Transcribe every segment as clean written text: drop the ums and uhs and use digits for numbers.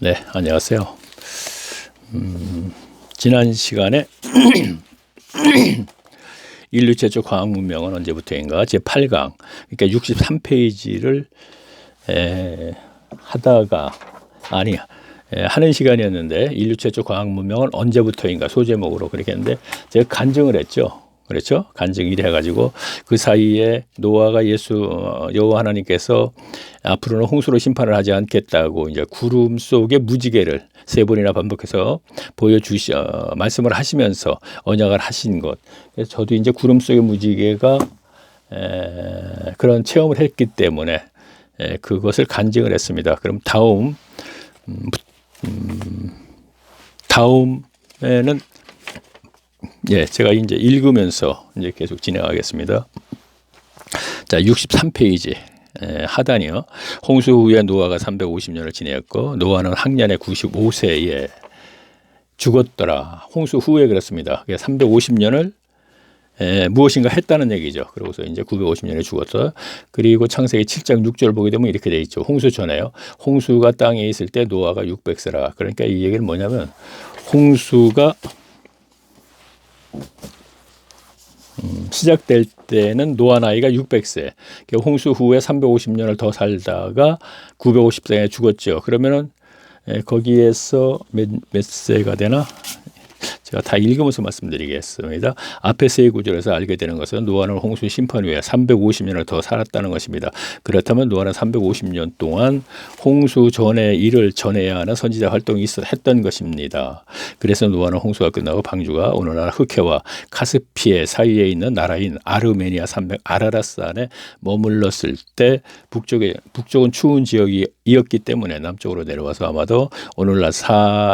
네, 안녕하세요. 지난 시간에 인류 최초 과학 문명은 언제부터인가 제8강, 그러니까 63페이지를 하다가 하는 시간이었는데 인류 최초 과학 문명은 언제부터인가 소제목으로 그렇게 했는데 제가 간증을 했죠. 그렇죠? 간증 1 해가지고 그 사이에 노아가 여호와 하나님께서 앞으로는 홍수로 심판을 하지 않겠다고 이제 구름 속의 무지개를 3번이나 반복해서 말씀을 하시면서 언약을 하신 것. 그래서 저도 이제 구름 속의 무지개가 그런 체험을 했기 때문에 그것을 간증을 했습니다. 그럼 다음에는 제가 이제 읽으면서 이제 계속 진행하겠습니다. 자, 63페이지 하단이요. 홍수 후에 노아가 350년을 지내었고 노아는 학년의 95세에 죽었더라. 홍수 후에 그렇습니다. 350년을 무엇인가 했다는 얘기죠. 그러고서 이제 950년에 죽었어. 그리고 창세기 7장 6절 보게 되면 이렇게 돼 있죠. 홍수 전에요. 홍수가 땅에 있을 때 노아가 600세라. 그러니까 이 얘기는 뭐냐면 홍수가 시작될 때는 노아 나이가 600세. 홍수 후에 350년을 더 살다가 950세에 죽었죠. 그러면은 거기에서 몇 세가 되나? 제가 다 읽으면서 말씀드리겠습니다. 앞에 세 구절에서 알게 되는 것은 노아는 홍수 심판 후에 350년을 더 살았다는 것입니다. 그렇다면 노아는 350년 동안 홍수 전에 일을 전해야 하는 선지자 활동이 했던 것입니다. 그래서 노아는 홍수가 끝나고 방주가 오늘날 흑해와 카스피해 사이에 있는 나라인 아르메니아 산맥 아라라산에 머물렀을 때 북쪽은 추운 지역이었기 때문에 남쪽으로 내려와서 아마도 오늘날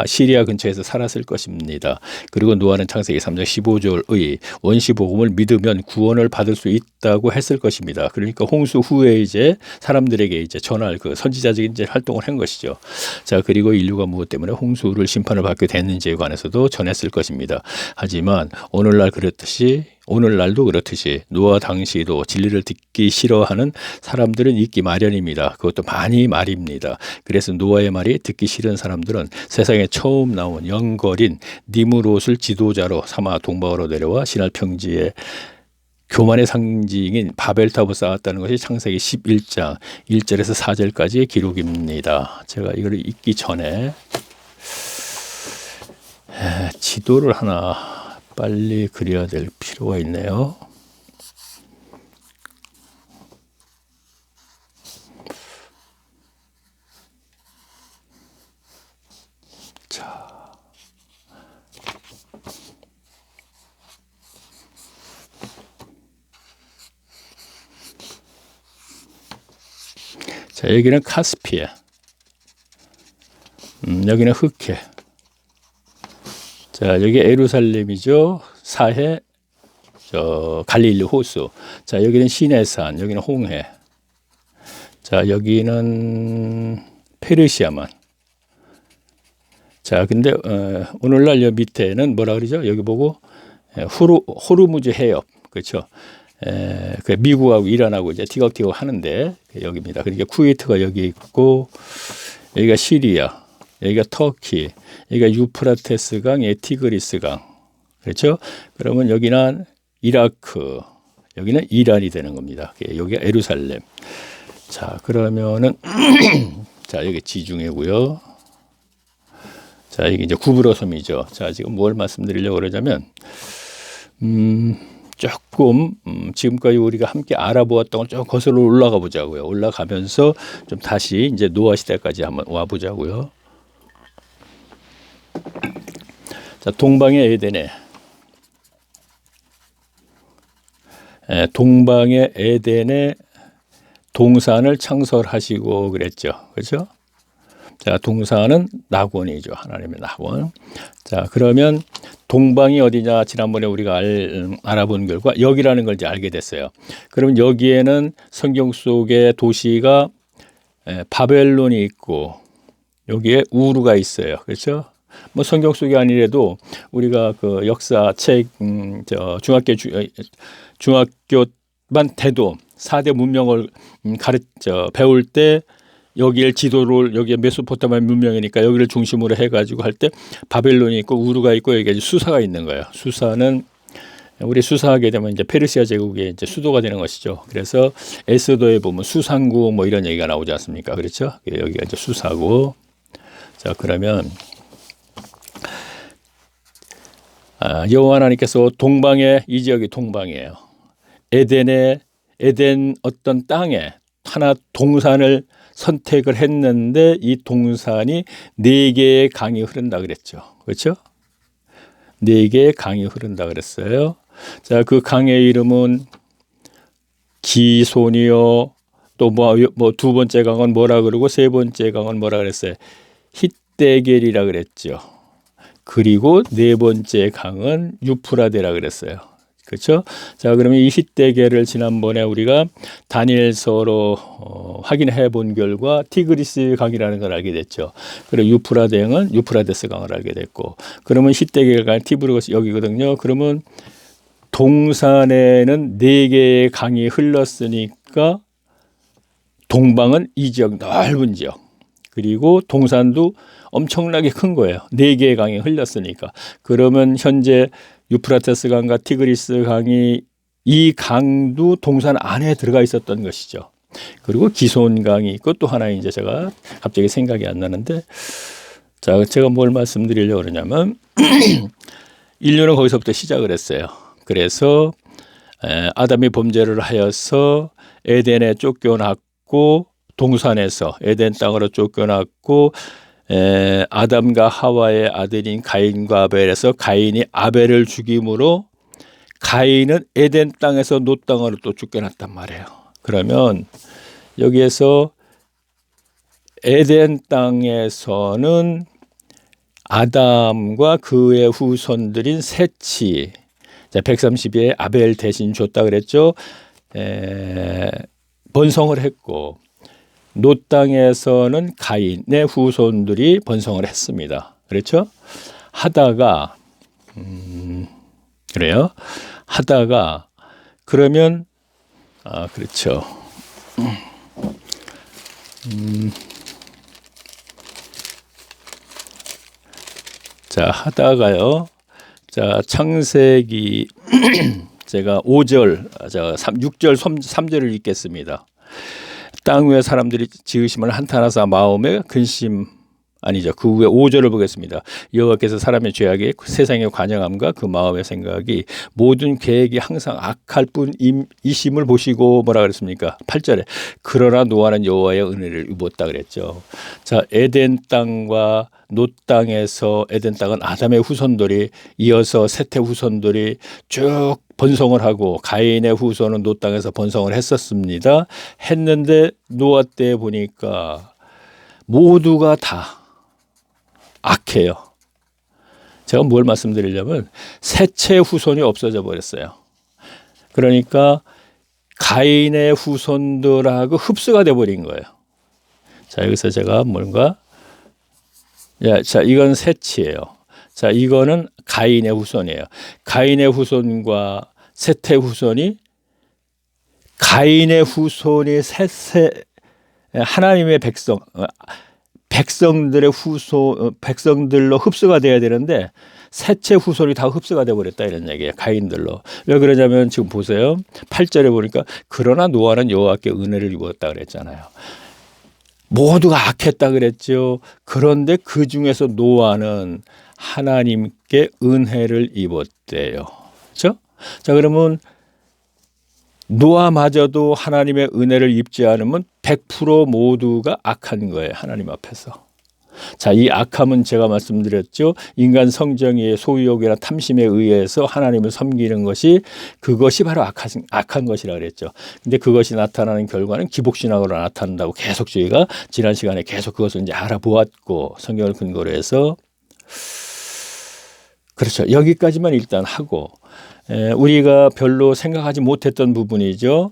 시리아 근처에서 살았을 것입니다. 그리고 노아는 창세기 3장 15절의 원시복음을 믿으면 구원을 받을 수 있다고 했을 것입니다. 그러니까 홍수 후에 이제 사람들에게 이제 전할 그 선지자적인 이제 활동을 한 것이죠. 자, 그리고 인류가 무엇 때문에 홍수를 심판을 받게 됐는지에 관해서도 전했을 것입니다. 하지만 오늘날도 그렇듯이 노아 당시도 진리를 듣기 싫어하는 사람들은 있기 마련입니다. 그것도 많이 말입니다. 그래서 노아의 말이 듣기 싫은 사람들은 세상에 처음 나온 영걸인 니므롯을 지도자로 삼아 동방으로 내려와 신할 평지에 교만의 상징인 바벨탑을 쌓았다는 것이 창세기 11장 1절에서 4절까지의 기록입니다. 제가 이걸 읽기 전에 지도를 하나 빨리 그려야 될 필요가 있네요. 자, 여기는 카스피해. 여기는 흑해. 자, 여기 예루살렘이죠. 사해, 갈릴리 호수. 자, 여기는 시내산, 여기는 홍해. 자, 여기는 페르시아만. 자, 근데 오늘날 여 밑에는 뭐라 그러죠? 여기 보고 호르무즈 해협, 그렇죠? 그 미국하고 이란하고 이제 티격태격 하는데 여기입니다. 그러니까 쿠웨이트가 여기 있고 여기가 시리아, 여기가 터키, 여기가 유프라테스 강, 티그리스 강, 그렇죠? 그러면 여기는 이라크, 여기는 이란이 되는 겁니다. 여기가 예루살렘. 자, 그러면은 자, 여기 지중해고요. 자, 이게 이제 구브로 섬이죠. 자, 지금 뭘 말씀드리려고 그러냐면 조금 지금까지 우리가 함께 알아보았던 걸 좀 거슬러 올라가 보자고요. 올라가면서 좀 다시 이제 노아 시대까지 한번 와 보자고요. 자, 동방의 에덴에 동산을 창설하시고 그랬죠. 그렇죠? 자, 동산은 낙원이죠. 하나님의 낙원. 자, 그러면 동방이 어디냐? 지난번에 우리가 알아본 결과 여기라는 걸 이제 알게 됐어요. 그러면 여기에는 성경 속의 도시가 바벨론이 있고 여기에 우르가 있어요. 그렇죠? 뭐 성경 속이 아니래도 우리가 그 역사책 중학교만 돼도 4대 문명을 배울 때 여기에 지도를 여기에 메소포타미아 문명이니까 여기를 중심으로 해가지고 할 때 바벨론이 있고 우르가 있고 여기 수사가 있는 거예요. 수사는 우리 수사하게 되면 이제 페르시아 제국의 이제 수도가 되는 것이죠. 그래서 에스더에 보면 수상국 뭐 이런 얘기가 나오지 않습니까? 그렇죠? 여기가 이제 수사고. 자, 그러면 여호와 하나님께서 동방에 이 지역이 동방이에요. 에덴 어떤 땅에 하나 동산을 선택을 했는데 이 동산이 4개의 강이 흐른다 그랬죠. 그렇죠? 4개의 강이 흐른다 그랬어요. 자, 그 강의 이름은 기손이요. 또 뭐 두 번째 강은 뭐라 그러고 세 번째 강은 뭐라 그랬어요? 힛데겔이라 그랬죠. 그리고 네 번째 강은 유프라데라 그랬어요. 그렇죠? 자, 그러면 이 힛데겔을 지난번에 우리가 다니엘서로 확인해 본 결과 티그리스 강이라는 걸 알게 됐죠. 그리고 유프라데는 유프라데스 강을 알게 됐고, 그러면 힛데겔 강 티브르스 여기거든요. 그러면 동산에는 4개의 강이 흘렀으니까 동방은 이 지역 넓은 지역, 그리고 동산도 엄청나게 큰 거예요. 4개의 강이 흘렸으니까. 그러면 현재 유프라테스 강과 티그리스 강이 이 강도 동산 안에 들어가 있었던 것이죠. 그리고 기손 강이 있고 또 하나 이제 제가 갑자기 생각이 안 나는데, 자, 제가 뭘 말씀드리려고 그러냐면 인류는 거기서부터 시작을 했어요. 그래서 아담이 범죄를 하여서 에덴에 쫓겨났고, 동산에서 에덴 땅으로 쫓겨났고, 아담과 하와의 아들인 가인과 아벨에서 가인이 아벨을 죽임으로 가인은 에덴 땅에서 노 땅으로 또 쫓겨났단 말이에요. 그러면 여기에서 에덴 땅에서는 아담과 그의 후손들인 셋이 130에 아벨 대신 줬다 그랬죠. 번성을 했고, 노 땅에서는 가인의 후손들이 번성을 했습니다. 그렇죠? 하다가 그래요. 하다가 그러면 그렇죠. 자, 하다가요. 자, 창세기 제가 5절, 6절, 3절을 읽겠습니다. 땅 위에 사람들이 지으심을 한탄하사 마음에 근심 아니죠. 그 후에 5절을 보겠습니다. 여호와께서 사람의 죄악이 세상의 관영함과 그 마음의 생각이 모든 계획이 항상 악할 뿐이심을 보시고 뭐라 그랬습니까? 8절에 그러나 노아는 여호와의 은혜를 입었다 그랬죠. 자, 에덴 땅과 노 땅에서 에덴 땅은 아담의 후손들이 이어서 셋의 후손들이 쭉 번성을 하고 가인의 후손은 노 땅에서 번성을 했었습니다. 했는데 노아 때 보니까 모두가 다 악해요. 제가 뭘 말씀드리려면 셋의 후손이 없어져 버렸어요. 그러니까 가인의 후손들하고 흡수가 돼 버린 거예요. 자, 여기서 제가 뭔가 자, 이건 셋이에요. 자, 이거는 가인의 후손이에요. 가인의 후손과 셋의 후손이 가인의 후손이 하나님의 백성들의 백성들로 흡수가 돼야 되는데 셋의 후손이 다 흡수가 돼 버렸다 이런 얘기예요. 가인들로. 왜 그러냐면 지금 보세요. 8절에 보니까 그러나 노아는 여호와께 은혜를 입었다 그랬잖아요. 모두가 악했다 그랬죠. 그런데 그 중에서 노아는 하나님께 은혜를 입었대요. 그렇죠? 자, 그러면 노아마저도 하나님의 은혜를 입지 않으면 100% 모두가 악한 거예요. 하나님 앞에서. 자, 이 악함은 제가 말씀드렸죠. 인간 성정의 소유욕이나 탐심에 의해서 하나님을 섬기는 것이 그것이 바로 악한 것이라 그랬죠. 근데 그것이 나타나는 결과는 기복신앙으로 나타난다고 계속 저희가 지난 시간에 계속 그것을 이제 알아보았고 성경을 근거로 해서 그렇죠. 여기까지만 일단 하고 우리가 별로 생각하지 못했던 부분이죠.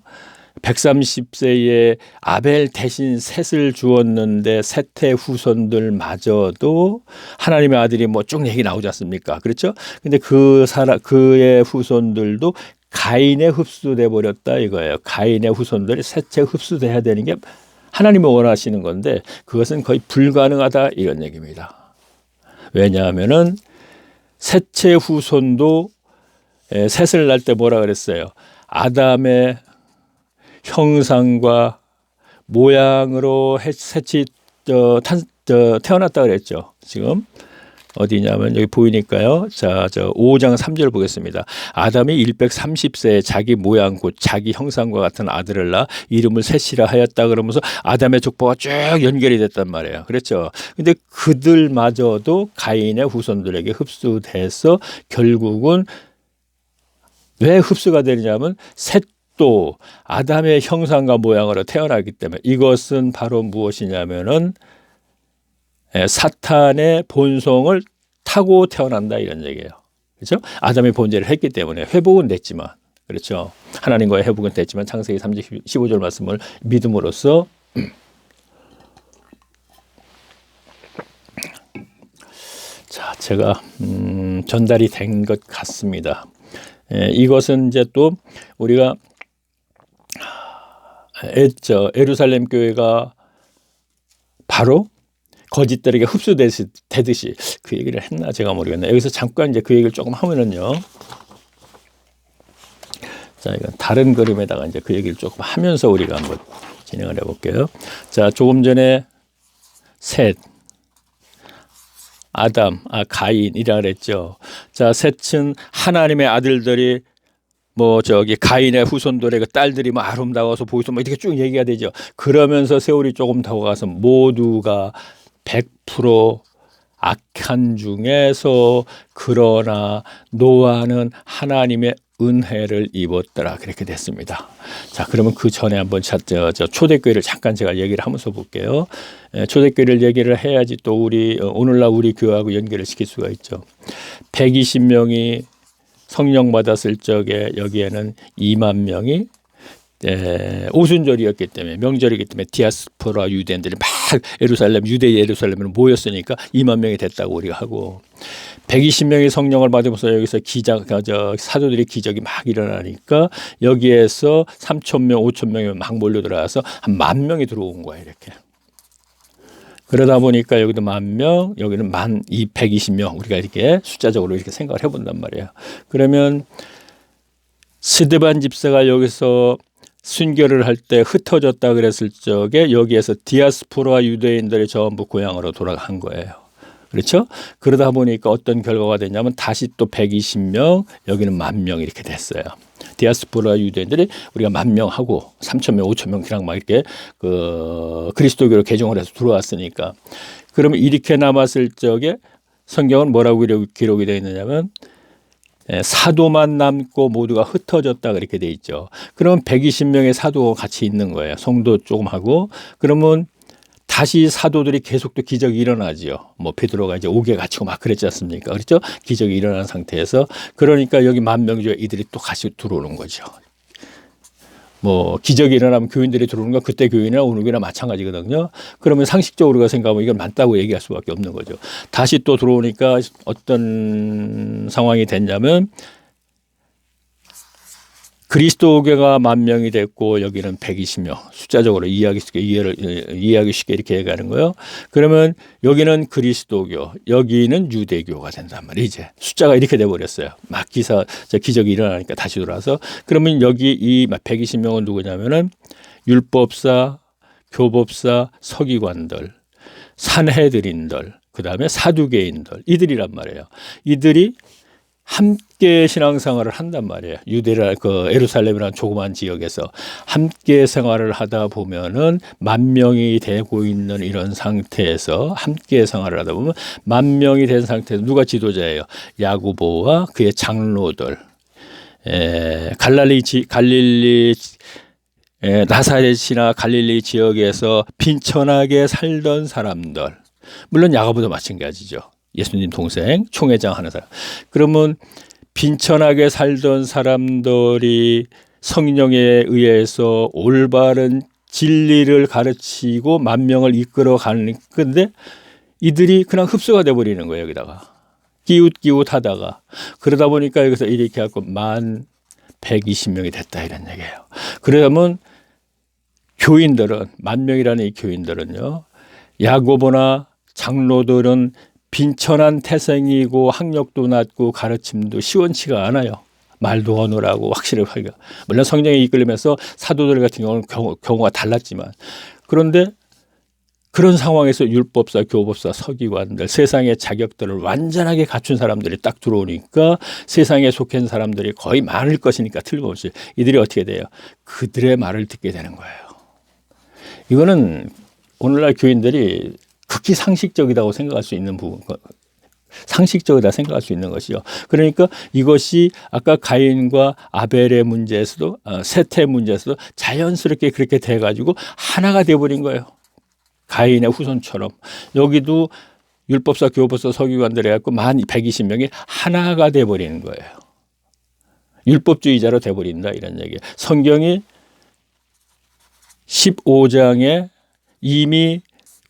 130세에 아벨 대신 셋을 주었는데 셋의 후손들마저도 하나님의 아들이 뭐 쭉 얘기 나오지 않습니까? 그렇죠? 근데 그의 후손들도 가인에 흡수돼 버렸다 이거예요. 가인의 후손들이 셋에 흡수돼야 되는 게 하나님이 원하시는 건데 그것은 거의 불가능하다 이런 얘기입니다. 왜냐하면은 셋째 후손도 셋을 낳을 때 뭐라 그랬어요? 아담의 형상과 모양으로 셋이 태어났다 그랬죠. 지금 어디냐면 여기 보이니까요. 자, 5장 3절 보겠습니다. 아담이 130세에 자기 모양 곧 자기 형상과 같은 아들을 낳아 이름을 셋이라 하였다 그러면서 아담의 족보가 쭉 연결이 됐단 말이에요. 그렇죠. 근데 그들마저도 가인의 후손들에게 흡수돼서 결국은 왜 흡수가 되느냐면 셋도 아담의 형상과 모양으로 태어나기 때문에 이것은 바로 무엇이냐면은 사탄의 본성을 타고 태어난다 이런 얘기예요. 그렇죠? 아담의 본질을 했기 때문에 회복은 됐지만 그렇죠. 하나님과의 회복은 됐지만 창세기 3장 15절 말씀을 믿음으로써 자, 제가 전달이 된 것 같습니다. 이것은 이제 또 우리가 예루살렘 교회가 바로 거짓들에게 흡수되듯이 그 얘기를 했나 제가 모르겠네요. 여기서 잠깐 이제 그 얘기를 조금 하면은요. 자, 이건 다른 그림에다가 이제 그 얘기를 조금 하면서 우리가 한번 진행을 해볼게요. 자, 조금 전에 셋, 아담, 가인이라 그랬죠. 자, 셋은 하나님의 아들들이 가인의 후손들의 그 딸들이 아름다워서 보이서 이렇게 쭉 얘기가 되죠. 그러면서 세월이 조금 더 가서 모두가 100% 악한 중에서 그러나 노아는 하나님의 은혜를 입었더라 그렇게 됐습니다. 자, 그러면 그 전에 한번 초대교회를 잠깐 제가 얘기를 하면서 볼게요. 초대교회를 얘기를 해야지 또 오늘날 우리 교회하고 연결을 시킬 수가 있죠. 120명이 성령 받았을 적에 여기에는 2만 명이 오순절이었기 때문에 명절이기 때문에 디아스포라 유대인들이 막 유대 예루살렘으로 모였으니까 2만 명이 됐다고 우리가 하고 120명이 성령을 받으면서 여기서 사도들의 기적이 막 일어나니까 여기에서 3,000명, 5,000명이 막 몰려 들어와서 한 10,000명이 들어온 거예요. 이렇게. 그러다 보니까 여기도 10,000명, 여기는 120명 우리가 이렇게 숫자적으로 이렇게 생각을 해본단 말이에요. 그러면 스데반 집사가 여기서 순교를 할 때 흩어졌다 그랬을 적에 여기에서 디아스포라 유대인들이 전부 고향으로 돌아간 거예요. 그렇죠? 그러다 보니까 어떤 결과가 됐냐면 다시 또 120명, 여기는 10,000명 이렇게 됐어요. 디아스포라 유대인들이 우리가 10,000명하고 3,000명, 5,000명 그냥 막 이렇게 그리스도교로 개종을 해서 들어왔으니까 그러면 이렇게 남았을 적에 성경은 뭐라고 기록이 되어 있느냐면 사도만 남고 모두가 흩어졌다 그렇게 돼 있죠. 그러면 120명의 사도가 같이 있는 거예요. 성도 조금 하고 그러면 다시 사도들이 계속 또 기적이 일어나지요. 베드로가 이제 옥에 갇히고 막 그랬지 않습니까? 그렇죠? 기적이 일어난 상태에서 그러니까 여기 10,000명 중에 이들이 또 같이 들어오는 거죠. 기적이 일어나면 교인들이 들어오는 건 그때 교인이나 오늘 교인이나 마찬가지거든요. 그러면 상식적으로 우리가 생각하면 이건 맞다고 얘기할 수밖에 없는 거죠. 다시 또 들어오니까 어떤 상황이 됐냐면 그리스도교가 10,000명이 됐고 여기는 120명 숫자적으로 이해하기 쉽게 이렇게 얘기하는 거예요. 그러면 여기는 그리스도교, 여기는 유대교가 된단 말이에요. 이제 숫자가 이렇게 돼버렸어요. 막 기적이 일어나니까 다시 돌아와서 그러면 여기 이 120명은 누구냐면은 율법사, 교법사, 서기관들, 산헤드린들, 그 다음에 사두개인들 이들이란 말이에요. 이들이 함께 신앙생활을 한단 말이에요. 예루살렘이라는 조그만 지역에서 함께 생활을 하다 보면은 10,000명이 되고 있는 이런 상태에서 함께 생활을 하다 보면 10,000명이 된 상태에서 누가 지도자예요? 야고보와 그의 장로들, 갈릴리 나사렛이나 갈릴리 지역에서 빈천하게 살던 사람들, 물론 야고보도 마찬가지죠. 예수님 동생, 총회장 하는 사람. 그러면 빈천하게 살던 사람들이 성령에 의해서 올바른 진리를 가르치고 10,000명을 이끌어 가는 건데 이들이 그냥 흡수가 돼버리는 거예요. 여기다가 기웃기웃 하다가 그러다 보니까 여기서 이렇게 하고 120명이 됐다 이런 얘기예요. 그러면 교인들은, 만명이라는 이 교인들은요, 야고보나 장로들은 빈천한 태생이고 학력도 낮고 가르침도 시원치가 않아요. 말도 어눌하고 확실하게. 물론 성령에 이끌리면서 사도들 같은 경우는 경우가 달랐지만, 그런데 그런 상황에서 율법사, 교법사, 서기관들, 세상의 자격들을 완전하게 갖춘 사람들이 딱 들어오니까 세상에 속한 사람들이 거의 많을 것이니까 틀림없이 이들이 어떻게 돼요? 그들의 말을 듣게 되는 거예요. 이거는 오늘날 교인들이 극히 상식적이라고 생각할 수 있는 부분, 상식적이다 생각할 수 있는 것이요. 그러니까 이것이 아까 가인과 아벨의 문제에서도, 셋의 문제에서도 자연스럽게 그렇게 돼가지고 하나가 돼버린 거예요. 가인의 후손처럼. 여기도 율법사, 교법사, 서기관들 해갖고 120명이 하나가 돼버리는 거예요. 율법주의자로 돼버린다, 이런 얘기예요. 성경이 15장에 이미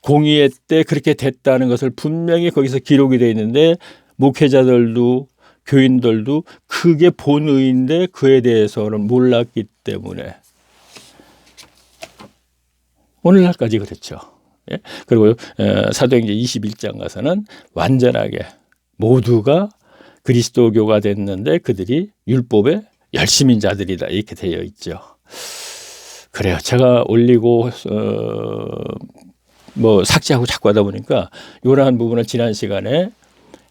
공의회 때 그렇게 됐다는 것을 분명히 거기서 기록이 되어 있는데, 목회자들도 교인들도 그게 본의인데 그에 대해서는 몰랐기 때문에 오늘날까지 그렇죠. 예? 그리고 사도행전 21장 가서는 완전하게 모두가 그리스도교가 됐는데 그들이 율법의 열심인 자들이다, 이렇게 되어 있죠. 그래요. 제가 올리고 뭐 삭제하고 자꾸 하다 보니까 이러한 부분을 지난 시간에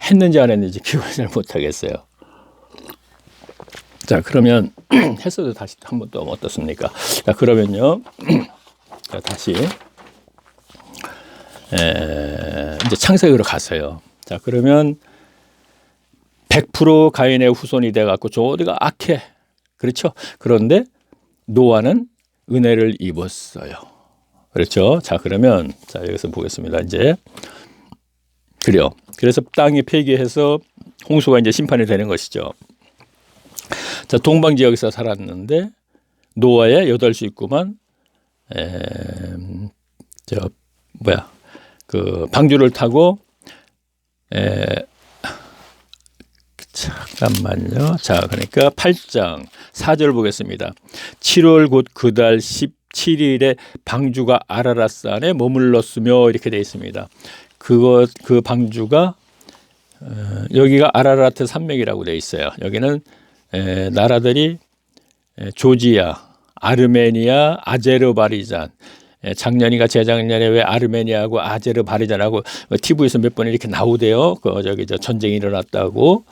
했는지 안 했는지 기억을 잘 못하겠어요. 자, 그러면 했어도 다시 한번 또 어떻습니까? 자, 그러면요. 자, 다시 이제 창세기로 가서요. 자, 그러면 100% 가인의 후손이 돼갖고 저 어디가 악해. 그렇죠? 그런데 노아는 은혜를 입었어요. 그렇죠? 자, 그러면 자, 여기서 보겠습니다. 이제 그래요. 그래서 땅이 폐기해서 홍수가 이제 심판이 되는 것이죠. 자, 동방 지역에서 살았는데 노아의 8 식구만 그 방주를 타고 잠깐만요. 자, 그러니까 8장 4절 보겠습니다. 7월 곧 그달 17일에 방주가 아라랏산에 머물렀으며, 이렇게 되어 있습니다. 그 방주가 여기가 아라라트 산맥이라고 되어 있어요. 여기는 나라들이 조지아, 아르메니아, 아제르바이잔. 작년이가 재작년에 왜 아르메니아하고 아제르바이잔하고 TV에서 몇 번 이렇게 나오대요. 전쟁이 일어났다고.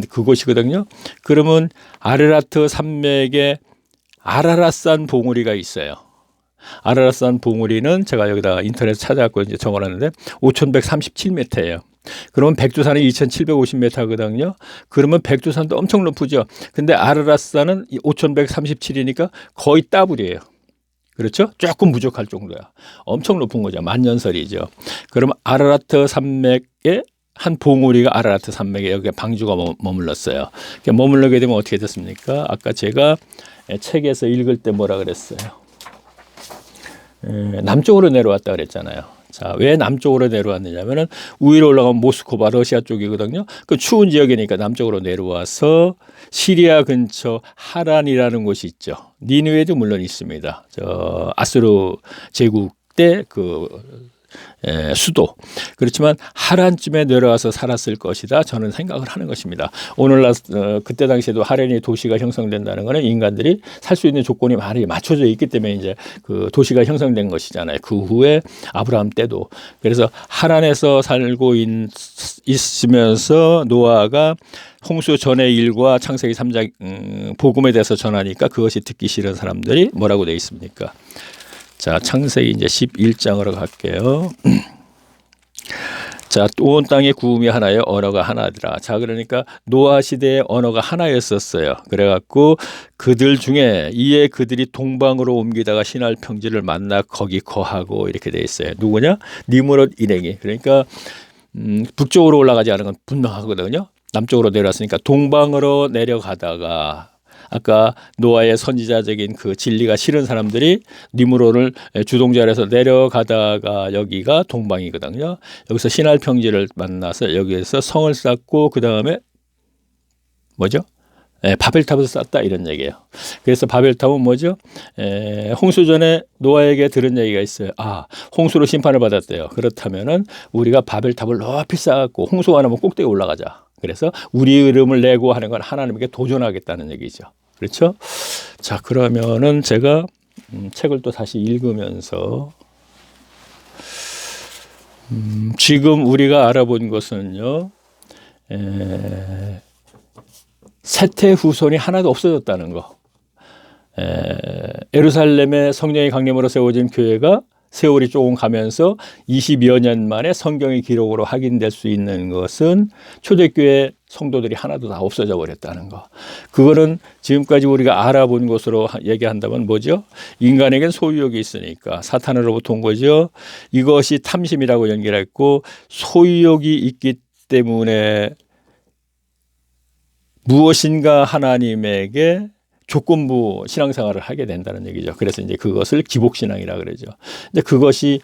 그곳이거든요. 그러면 아르라트 산맥에 아라랏산 봉우리가 있어요. 아라랏산 봉우리는 제가 여기다 인터넷 찾아갖고 이제 적어놨는데 5,137m예요. 그러면 백두산이 2,750m거든요. 그러면 백두산도 엄청 높으죠. 근데 아라랏산은 5,137이니까 거의 더블이에요. 그렇죠? 조금 부족할 정도야. 엄청 높은 거죠. 만년설이죠. 그럼 아라라트 산맥에 한 봉우리가 아라라트 산맥에 여기 방주가 머물렀어요. 머물르게 되면 어떻게 됐습니까? 아까 제가 책에서 읽을 때 뭐라 그랬어요? 남쪽으로 내려왔다 그랬잖아요. 자, 왜 남쪽으로 내려왔느냐면은 위로 올라가면 모스크바 러시아 쪽이거든요. 그 추운 지역이니까 남쪽으로 내려와서 시리아 근처 하란이라는 곳이 있죠. 니느웨도 물론 있습니다. 저 아수르 제국 때 수도. 그렇지만 하란쯤에 내려와서 살았을 것이다, 저는 생각을 하는 것입니다. 오늘날 그때 당시에도 하란이 도시가 형성된다는 것은 인간들이 살 수 있는 조건이 많이 맞춰져 있기 때문에 이제 그 도시가 형성된 것이잖아요. 그 후에 아브라함 때도. 그래서 하란에서 살고 있으면서 노아가 홍수 전의 일과 창세기 3장 복음에 대해서 전하니까 그것이 듣기 싫은 사람들이 뭐라고 되어 있습니까? 자, 창세기 이제 11장으로 갈게요. 자, 온 땅의 구음이 하나요, 언어가 하나더라. 자, 그러니까 노아 시대의 언어가 하나였었어요. 그래갖고 그들 중에 이에 그들이 동방으로 옮기다가 신할 평지를 만나 거기 거하고, 이렇게 돼 있어요. 누구냐? 니므롯 일행이. 그러니까 북쪽으로 올라가지 않은 건 분명하거든요. 남쪽으로 내려왔으니까 동방으로 내려가다가 아까 노아의 선지자적인 그 진리가 싫은 사람들이 니므롯을 주동자로 해서 내려가다가 여기가 동방이거든요. 여기서 신할 평지를 만나서 여기에서 성을 쌓고 그 다음에 뭐죠? 바벨탑에서 쌌다 이런 얘기예요. 그래서 바벨탑은 뭐죠? 홍수전에 노아에게 들은 얘기가 있어요. 홍수로 심판을 받았대요. 그렇다면은 우리가 바벨탑을 높이 쌓았고 홍수가 나면 꼭대기에 올라가자. 그래서 우리 이름을 내고 하는 건 하나님에게 도전하겠다는 얘기죠. 그렇죠? 자, 그러면은 제가 책을 또 다시 읽으면서 지금 우리가 알아본 것은요. 셋의 후손이 하나도 없어졌다는 거. 예루살렘의 성령의 강림으로 세워진 교회가 세월이 조금 가면서 20여 년 만에 성경의 기록으로 확인될 수 있는 것은 초대교회 성도들이 하나도 다 없어져 버렸다는 거. 그거는 지금까지 우리가 알아본 것으로 얘기한다면 뭐죠? 인간에겐 소유욕이 있으니까 사탄으로부터 온 거죠. 이것이 탐심이라고 연결했고 소유욕이 있기 때문에 무엇인가 하나님에게 조건부 신앙생활을 하게 된다는 얘기죠. 그래서 이제 그것을 기복신앙이라 그러죠. 근데 그것이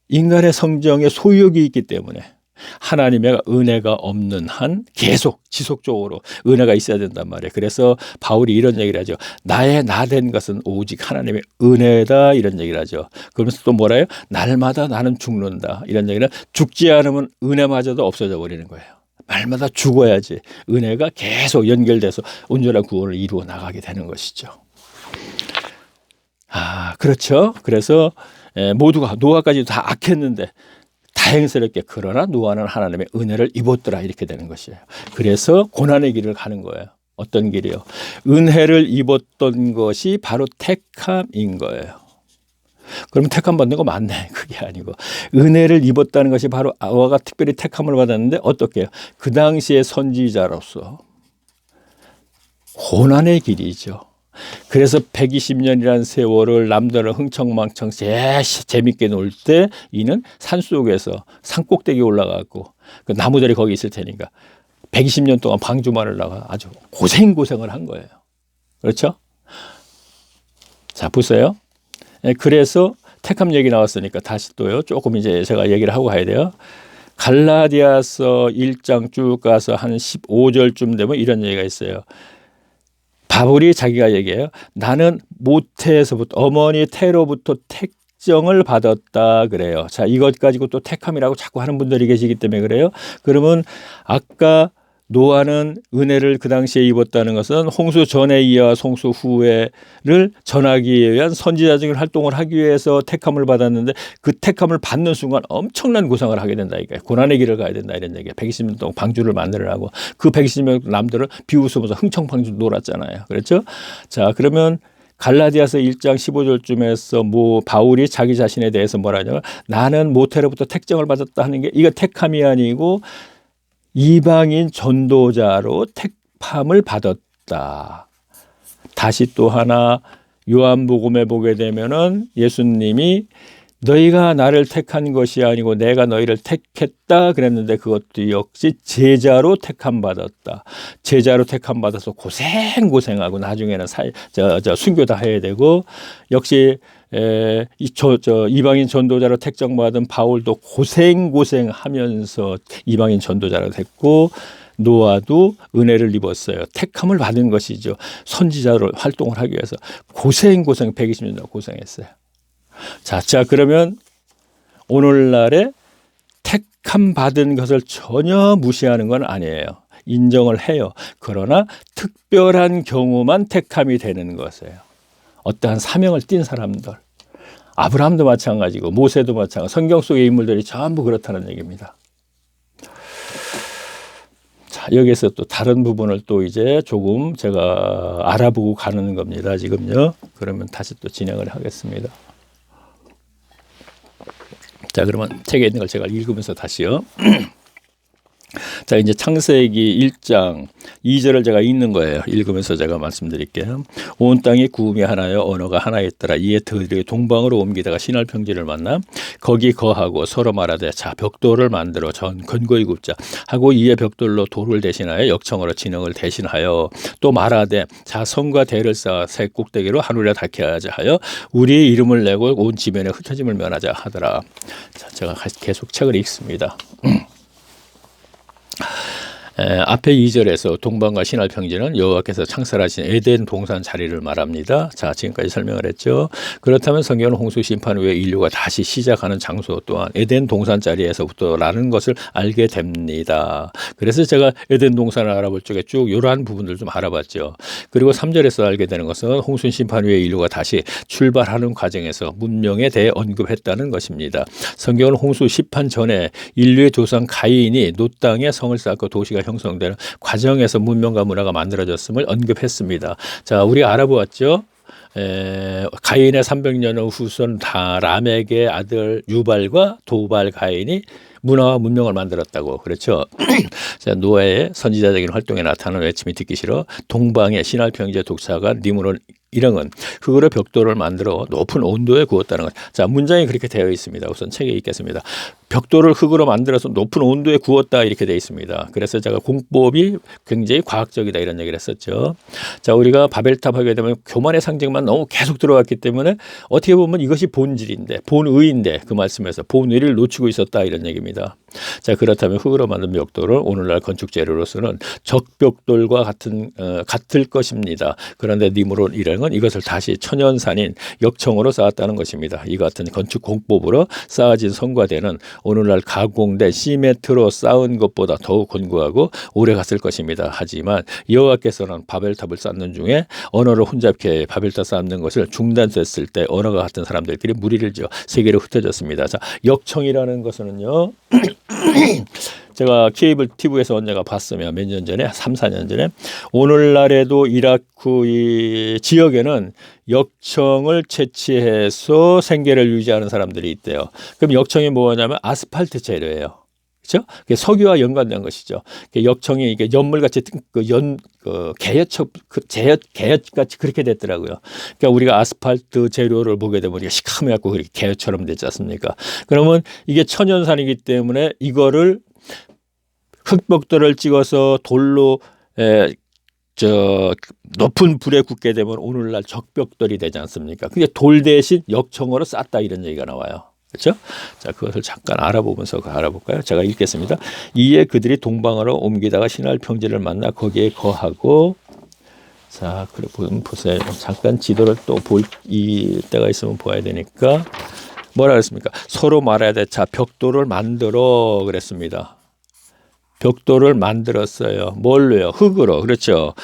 인간의 성정에 소유욕이 있기 때문에 하나님의 은혜가 없는 한 계속 지속적으로 은혜가 있어야 된단 말이에요. 그래서 바울이 이런 얘기를 하죠. 나의 나 된 것은 오직 하나님의 은혜다 이런 얘기를 하죠. 그러면서 또 뭐라요? 날마다 나는 죽는다 이런 얘기는 죽지 않으면 은혜마저도 없어져 버리는 거예요. 날마다 죽어야지 은혜가 계속 연결돼서 온전한 구원을 이루어 나가게 되는 것이죠. 그렇죠. 그래서 모두가 노아까지도 다 악했는데 다행스럽게 그러나 노아는 하나님의 은혜를 입었더라 이렇게 되는 것이에요. 그래서 고난의 길을 가는 거예요. 어떤 길이요? 은혜를 입었던 것이 바로 택함인 거예요. 그러면 택함 받는 거 맞네. 그게 아니고 은혜를 입었다는 것이 바로 노아가 특별히 택함을 받았는데 어떻게 해요? 그 당시의 선지자로서 고난의 길이죠. 그래서 120년이라는 세월을 남들은 흥청망청 재밌게 놀 때 이는 산속에서 산꼭대기에 올라가고 그 나무들이 거기 있을 테니까 120년 동안 방주만을 나가 아주 고생을 한 거예요. 그렇죠? 자, 보세요. 그래서 택함 얘기 나왔으니까 다시 또요. 조금 이제 제가 얘기를 하고 가야 돼요. 갈라디아서 1장 쭉 가서 한 15절쯤 되면 이런 얘기가 있어요. 바울이 자기가 얘기해요. 나는 모태에서부터 어머니 태로부터 택정을 받았다 그래요. 자, 이것 가지고 또 택함이라고 자꾸 하는 분들이 계시기 때문에 그래요. 그러면 아까 노아는 은혜를 그 당시에 입었다는 것은 홍수 전에 이어와 홍수 후에를 전하기 위한 선지자적인 활동을 하기 위해서 택함을 받았는데 그 택함을 받는 순간 엄청난 고생을 하게 된다. 이게 고난의 길을 가야 된다 이런 얘기예요. 120년 동안 방주를 만들으라고 그 120년 남들은 비웃으면서 흥청방주 놀았잖아요. 그렇죠? 자, 그러면 갈라디아서 1장 15절쯤에서 바울이 자기 자신에 대해서 뭐라냐면 나는 모태로부터 택정을 받았다 하는 게 이거 택함이 아니고 이방인 전도자로 택함을 받았다. 다시 또 하나 요한복음에 보게 되면은 예수님이 너희가 나를 택한 것이 아니고 내가 너희를 택했다 그랬는데 그것도 역시 제자로 택함 받았다. 제자로 택함 받아서 고생하고 나중에는 순교 다 해야 되고 역시 이방인 전도자로 택정받은 바울도 고생하면서 이방인 전도자로 됐고 노아도 은혜를 입었어요. 택함을 받은 것이죠. 선지자로 활동을 하기 위해서 고생 120년 동안 고생했어요. 자, 그러면 오늘날에 택함 받은 것을 전혀 무시하는 건 아니에요. 인정을 해요. 그러나 특별한 경우만 택함이 되는 것이에요. 어떠한 사명을 띈 사람들, 아브라함도 마찬가지고 모세도 마찬가지고 성경 속의 인물들이 전부 그렇다는 얘기입니다. 자, 여기서 또 다른 부분을 또 이제 조금 제가 알아보고 가는 겁니다. 지금요. 그러면 다시 또 진행을 하겠습니다. 자, 그러면 책에 있는 걸 제가 읽으면서 다시요. 자, 이제 창세기 1장 2절을 제가 읽는 거예요. 읽으면서 제가 말씀드릴게요. 온 땅이 구음이 하나요 언어가 하나였더라. 이에 그들이 동방으로 옮기다가 신할 평지를 만나 거기 거하고 서로 말하되 자 벽돌을 만들어 전 근거히 굽자 하고 이에 벽돌로 돌을 대신하여 역청으로 진흙을 대신하여 또 말하되 자 성과 대를 쌓아 새 꼭대기로 하늘에 닿게 하자 하여 우리의 이름을 내고 온 지면에 흩어짐을 면하자 하더라. 자, 제가 계속 책을 읽습니다. 앞에 2절에서 동방과 신할 평지는 여호와께서 창설하신 에덴 동산 자리를 말합니다. 자, 지금까지 설명을 했죠. 그렇다면 성경은 홍수 심판 후에 인류가 다시 시작하는 장소 또한 에덴 동산 자리에서부터라는 것을 알게 됩니다. 그래서 제가 에덴 동산을 알아볼 적에 쭉 이러한 부분들 좀 알아봤죠. 그리고 3절에서 알게 되는 것은 홍수 심판 후에 인류가 다시 출발하는 과정에서 문명에 대해 언급했다는 것입니다. 성경은 홍수 심판 전에 인류의 조상 가인이 노 땅에 성을 쌓고 도시가 형성되는 과정에서 문명과 문화가 만들어졌음을 언급했습니다. 자, 우리가 알아보았죠. 가인의 300년 후손 라멕의 아들 유발과 도발 가인이 문화와 문명을 만들었다고 그렇죠. 자, 노아의 선지자적인 활동에 나타나는 외침이 듣기 싫어 동방의 신할 평지의 독사가 니므론 일행은 흙으로 벽돌을 만들어 높은 온도에 구웠다는 것. 자, 문장이 그렇게 되어 있습니다. 우선 책에 있겠습니다. 벽돌을 흙으로 만들어서 높은 온도에 구웠다 이렇게 되어 있습니다. 그래서 제가 공법이 굉장히 과학적이다 이런 얘기를 했었죠. 자, 우리가 바벨탑 하게 되면 교만의 상징만 너무 계속 들어갔기 때문에 어떻게 보면 이것이 본질인데 본의인데 그 말씀에서 본의를 놓치고 있었다 이런 얘기입니다. 자, 그렇다면 흙으로 만든 벽돌을 오늘날 건축 재료로서는 적벽돌과 같을 것입니다. 그런데 니므론 일행은 이것을 다시 천연산인 역청으로 쌓았다는 것입니다. 이 같은 건축 공법으로 쌓아진 성과대는 오늘날 가공된 시멘트로 쌓은 것보다 더욱 견고하고 오래 갔을 것입니다. 하지만 여호와께서는 바벨탑을 쌓는 중에 언어를 혼잡케 바벨탑 쌓는 것을 중단했을 때 언어가 같은 사람들끼리 무리를 지어 세계로 흩어졌습니다. 자, 역청이라는 것은요. 제가 케이블 TV에서 언제가 봤으면 몇 년 전에 3, 4년 전에 오늘날에도 이라크 이 지역에는 역청을 채취해서 생계를 유지하는 사람들이 있대요. 그럼 역청이 뭐냐면 아스팔트 재료예요. 그렇죠? 석유와 연관된 것이죠. 역청이 이게 연물같이 개엿같이 그렇게 됐더라고요. 그러니까 우리가 아스팔트 재료를 보게 되면 이게 시커멓고 그렇게 개엿처럼 되지 않습니까? 그러면 이게 천연산이기 때문에 이거를 흙벽돌을 찍어서 돌로 높은 불에 굽게 되면 오늘날 적벽돌이 되지 않습니까? 그게 돌 대신 역청으로 쌌다 이런 얘기가 나와요. 그렇죠? 자, 그것을 잠깐 알아보면서 알아볼까요? 제가 읽겠습니다. 이에 그들이 동방으로 옮기다가 신할 평지를 만나 거기에 거하고 자, 그럼 보세요. 잠깐 지도를 또 볼 때가 있으면 봐야 되니까 뭐라 그랬습니까? 서로 말해야 돼. 자, 벽돌을 만들어 그랬습니다. 벽돌을 만들었어요. 뭘로요? 흙으로. 그렇죠.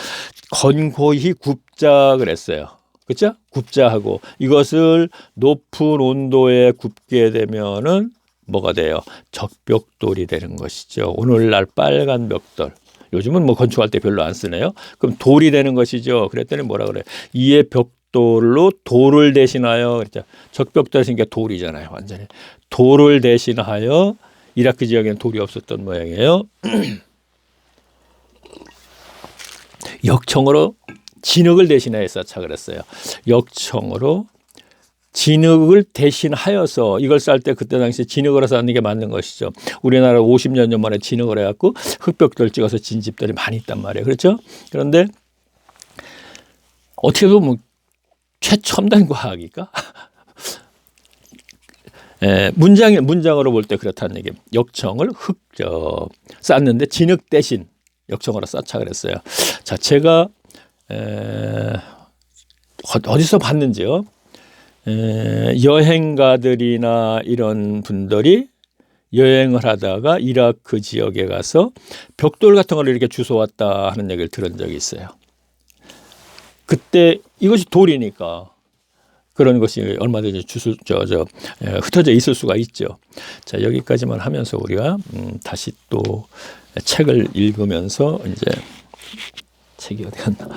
건고히 굽자 그랬어요. 그렇죠? 굽자하고 이것을 높은 온도에 굽게 되면은 뭐가 돼요? 적벽돌이 되는 것이죠. 오늘날 빨간 벽돌. 요즘은 뭐 건축할 때 별로 안 쓰네요. 그럼 돌이 되는 것이죠. 그랬더니 뭐라 그래요? 이에 벽돌로 돌을 대신하여 그랬죠. 적벽돌이 생겨 돌이잖아요. 완전히. 돌을 대신하여 이라크 지역에는 돌이 없었던 모양이에요. 역청으로 진흙을 대신하여 쌓자 그랬어요. 역청으로 진흙을 대신하여서 이걸 쌀 때 그때 당시에 진흙으로 쌓는 게 맞는 것이죠. 우리나라 50년 전 만에 진흙을 해갖고 흙벽돌 찍어서 진 집들이 많이 있단 말이에요. 그렇죠? 그런데 어떻게 보면 최첨단 과학일까? 문장으로 볼 때 그렇다는 얘기. 역청을 쌓는데 진흙 대신 역청으로 쌓자 그랬어요. 자, 제가 어디서 봤는지요? 여행가들이나 이런 분들이 여행을 하다가 이라크 지역에 가서 벽돌 같은 걸 이렇게 주워왔다 하는 얘기를 들은 적이 있어요. 그때 이것이 돌이니까 그런 것이 얼마든지 흩어져 있을 수가 있죠. 자, 여기까지만 하면서 우리가 다시 또 책을 읽으면서 이제 책이 어디 갔나?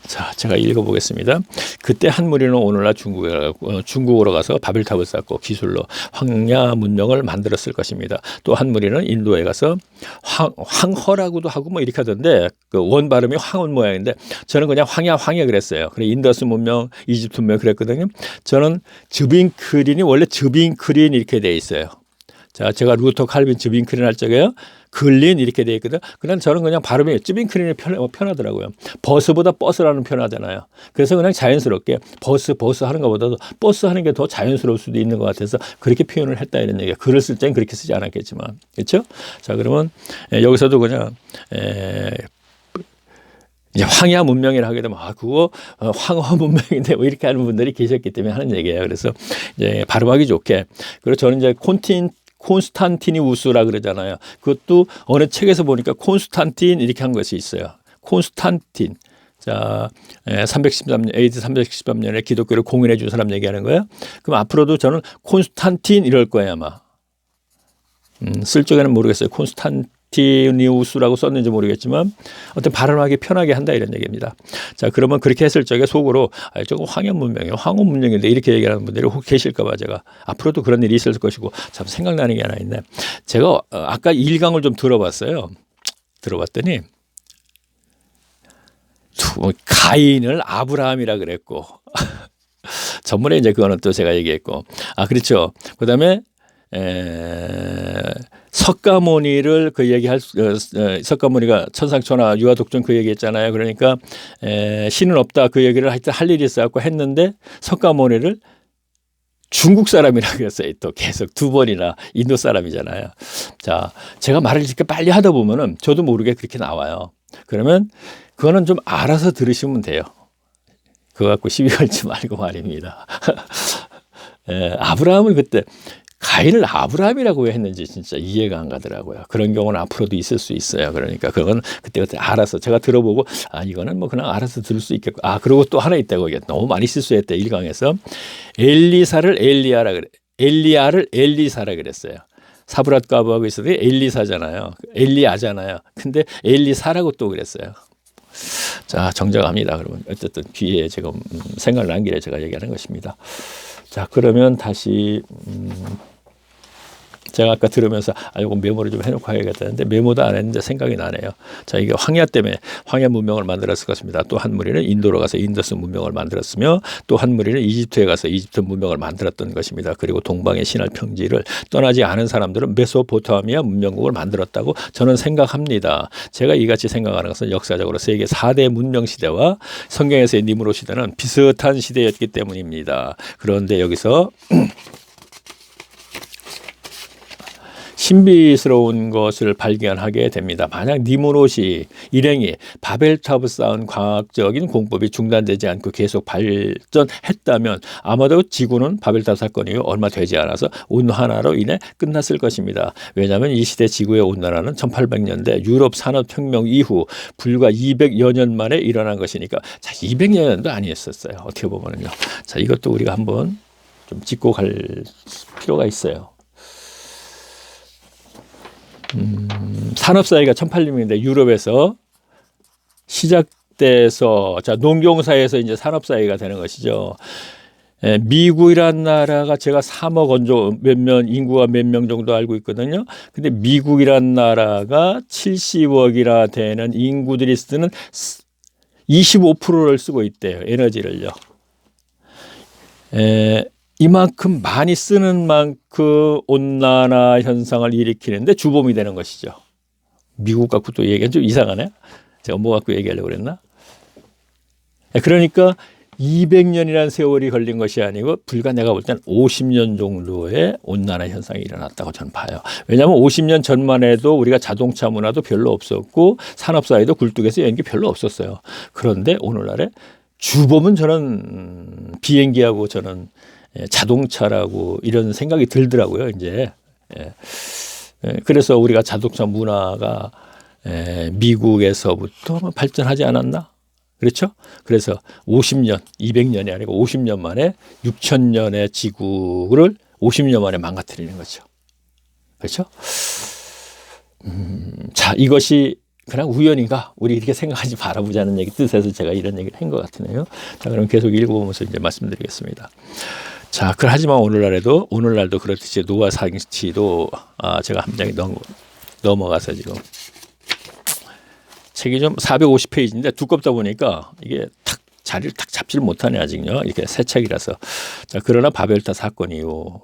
자, 제가 읽어보겠습니다. 그때 한 무리는 오늘날 중국으로 가서 바벨탑을 쌓고 기술로 황야 문명을 만들었을 것입니다. 또 한 무리는 인도에 가서 황허라고도 하고 뭐 이렇게 하던데 그 원 발음이 황혼 모양인데 저는 그냥 황야 그랬어요. 그래 인더스 문명, 이집트 문명 그랬거든요. 저는 즈빙크린이 원래 즈빙크린 이렇게 돼 있어요. 자, 제가 루터, 칼빈, 즈빈크린 할 적에요. 글린 이렇게 돼 있거든. 그냥 저는 그냥 발음이 즈빈크린이 편하더라고요. 버스보다 버스라는 편하잖아요. 그래서 그냥 자연스럽게 버스 하는 것보다도 버스 하는 게 더 자연스러울 수도 있는 것 같아서 그렇게 표현을 했다 이런 얘기야. 글을 쓸 땐 그렇게 쓰지 않았겠지만. 그렇죠? 자, 그러면 여기서도 그냥 이제 황야 문명이라 하게 되면 그거 황허 문명인데 뭐 이렇게 하는 분들이 계셨기 때문에 하는 얘기예요. 그래서 이제 발음하기 좋게. 그리고 저는 이제 콘스탄티니우스라 그러잖아요. 그것도 어느 책에서 보니까 콘스탄틴 이렇게 한 것이 있어요. 콘스탄틴. 자, 313년, AD 313년에 기독교를 공인해 준 사람 얘기하는 거예요. 그럼 앞으로도 저는 콘스탄틴 이럴 거예요, 아마. 쓸 적에는 모르겠어요. 콘스탄티니우스라고 썼는지 모르겠지만 어떤 발언하기 편하게 한다 이런 얘기입니다. 자, 그러면 그렇게 했을 적에 속으로 저거 황현 문명이에요. 황후 문명인데 이렇게 얘기하는 분들이 혹 계실까 봐 제가 앞으로도 그런 일이 있을 것이고 참 생각나는 게 하나 있네. 제가 아까 일강을 좀 들어봤어요. 들어봤더니 가인을 아브라함이라 그랬고 전문에 이제 그거는 또 제가 얘기했고 그렇죠. 그다음에 석가모니를 그 얘기할 석가모니가 천상천하 유아독존 그 얘기했잖아요. 그러니까 신은 없다 그 얘기를 하여튼 할 일이 있어갖고 했는데 석가모니를 중국 사람이라고 그랬어요. 또 계속 두 번이나 인도 사람이잖아요. 자, 제가 말을 이렇게 빨리 하다 보면은 저도 모르게 그렇게 나와요. 그러면 그거는 좀 알아서 들으시면 돼요. 그거 갖고 시비 걸지 말고 말입니다. 아브라함을 그때 가인을 아브라함이라고 왜 했는지 진짜 이해가 안 가더라고요. 그런 경우는 앞으로도 있을 수 있어요. 그러니까 그건 그때 알아서 제가 들어보고 이거는 뭐 그냥 알아서 들을 수 있겠고 그리고 또 하나 있다고 이게 너무 많이 실수했대. 1강에서 엘리사를 엘리야라 그래. 엘리야를 엘리사라 그랬어요. 사브랏 가부하고 있어도 엘리사잖아요. 엘리야잖아요. 근데 엘리사라고 또 그랬어요. 자, 정정합니다. 그러면 어쨌든 귀에 지금 생각난 길에 제가 얘기하는 것입니다. 자, 그러면 다시 제가 아까 들으면서 이거 메모를 좀 해놓고 해야겠다는데 메모도 안 했는데 생각이 나네요. 자, 이게 황야 때문에 황야 문명을 만들었을 것입니다. 또 한 무리는 인도로 가서 인더스 문명을 만들었으며 또 한 무리는 이집트에 가서 이집트 문명을 만들었던 것입니다. 그리고 동방의 신할 평지를 떠나지 않은 사람들은 메소포타미아 문명국을 만들었다고 저는 생각합니다. 제가 이같이 생각하는 것은 역사적으로 세계 4대 문명 시대와 성경에서의 니무롯 시대는 비슷한 시대였기 때문입니다. 그런데 여기서 신비스러운 것을 발견하게 됩니다. 만약 니무롯이 일행이 바벨탑을 쌓은 과학적인 공법이 중단되지 않고 계속 발전했다면 아마도 지구는 바벨탑 사건 이후 얼마 되지 않아서 온난화로 인해 끝났을 것입니다. 왜냐하면 이 시대 지구의 온난화는 1800년대 유럽 산업혁명 이후 불과 200여 년 만에 일어난 것이니까 자, 200여 년도 아니었었어요. 어떻게 보면요. 자, 이것도 우리가 한번 좀 짚고 갈 필요가 있어요. 산업사회가 1800년대 유럽에서 시작돼서 자, 농경사회에서 이제 산업사회가 되는 것이죠. 미국이란 나라가 제가 3억 원조 인구가 몇 명 정도 알고 있거든요. 근데 미국이란 나라가 70억이나 되는 인구들이 쓰는 25%를 쓰고 있대요. 에너지를요. 이만큼 많이 쓰는 만큼 온난화 현상을 일으키는데 주범이 되는 것이죠. 미국 갖고 또 얘기하면 좀 이상하네. 제가 뭐 갖고 얘기하려고 그랬나? 그러니까 200년이라는 세월이 걸린 것이 아니고 불과 내가 볼 때는 50년 정도의 온난화 현상이 일어났다고 저는 봐요. 왜냐하면 50년 전만 해도 우리가 자동차 문화도 별로 없었고 산업사회도 굴뚝에서 연기 별로 없었어요. 그런데 오늘날에 주범은 저는 비행기하고 저는 자동차라고 이런 생각이 들더라고요. 이제 그래서 우리가 자동차 문화가 미국에서부터 발전하지 않았나? 그렇죠? 그래서 50년, 200년이 아니고 50년 만에 6000년의 지구를 50년 만에 망가뜨리는 거죠. 그렇죠? 자, 이것이 그냥 우연인가? 우리 이렇게 생각하지 말아보자는 얘기 뜻에서 제가 이런 얘기를 한 것 같으네요. 자, 그럼 계속 읽어보면서 이제 말씀드리겠습니다. 자, 하지만 오늘날도 그렇듯이 노아 상치도 제가 한 장이 넘어가서 지금 책이 좀 450페이지인데 두껍다 보니까 이게 자리를 탁 잡지를 못하네 아직요. 이렇게 새 책이라서. 자, 그러나 바벨탑 사건 이후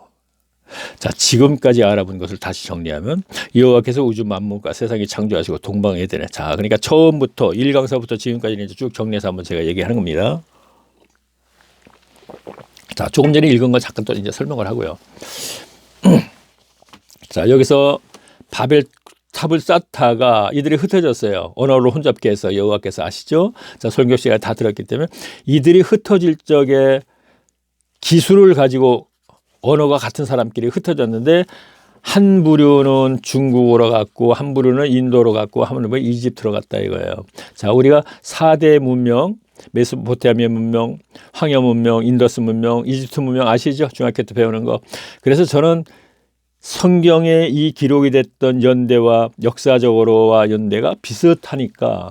자, 지금까지 알아본 것을 다시 정리하면 여호와께서 우주 만물과 세상이 창조하시고 동방에덴에, 자, 그러니까 처음부터 1강서부터 지금까지는 이제 쭉 정리해서 한번 제가 얘기하는 겁니다. 자, 조금 전에 읽은 거 잠깐 또 이제 설명을 하고요. 자, 여기서 바벨 탑을 쌓다가 이들이 흩어졌어요. 언어를 혼잡게 해서 여호와께서 아시죠? 자, 설교 시간에 다 들었기 때문에 이들이 흩어질 적에 기술을 가지고 언어가 같은 사람끼리 흩어졌는데 한 부류는 중국어로 갔고 한 부류는 인도로 갔고 한 부류는 이집트로 갔다 이거예요. 자, 우리가 4대 문명, 메소포타미아 문명, 황해 문명, 인더스 문명, 이집트 문명 아시죠? 중학교 때 배우는 거. 그래서 저는 성경에 이 기록이 됐던 연대와 역사적으로와 연대가 비슷하니까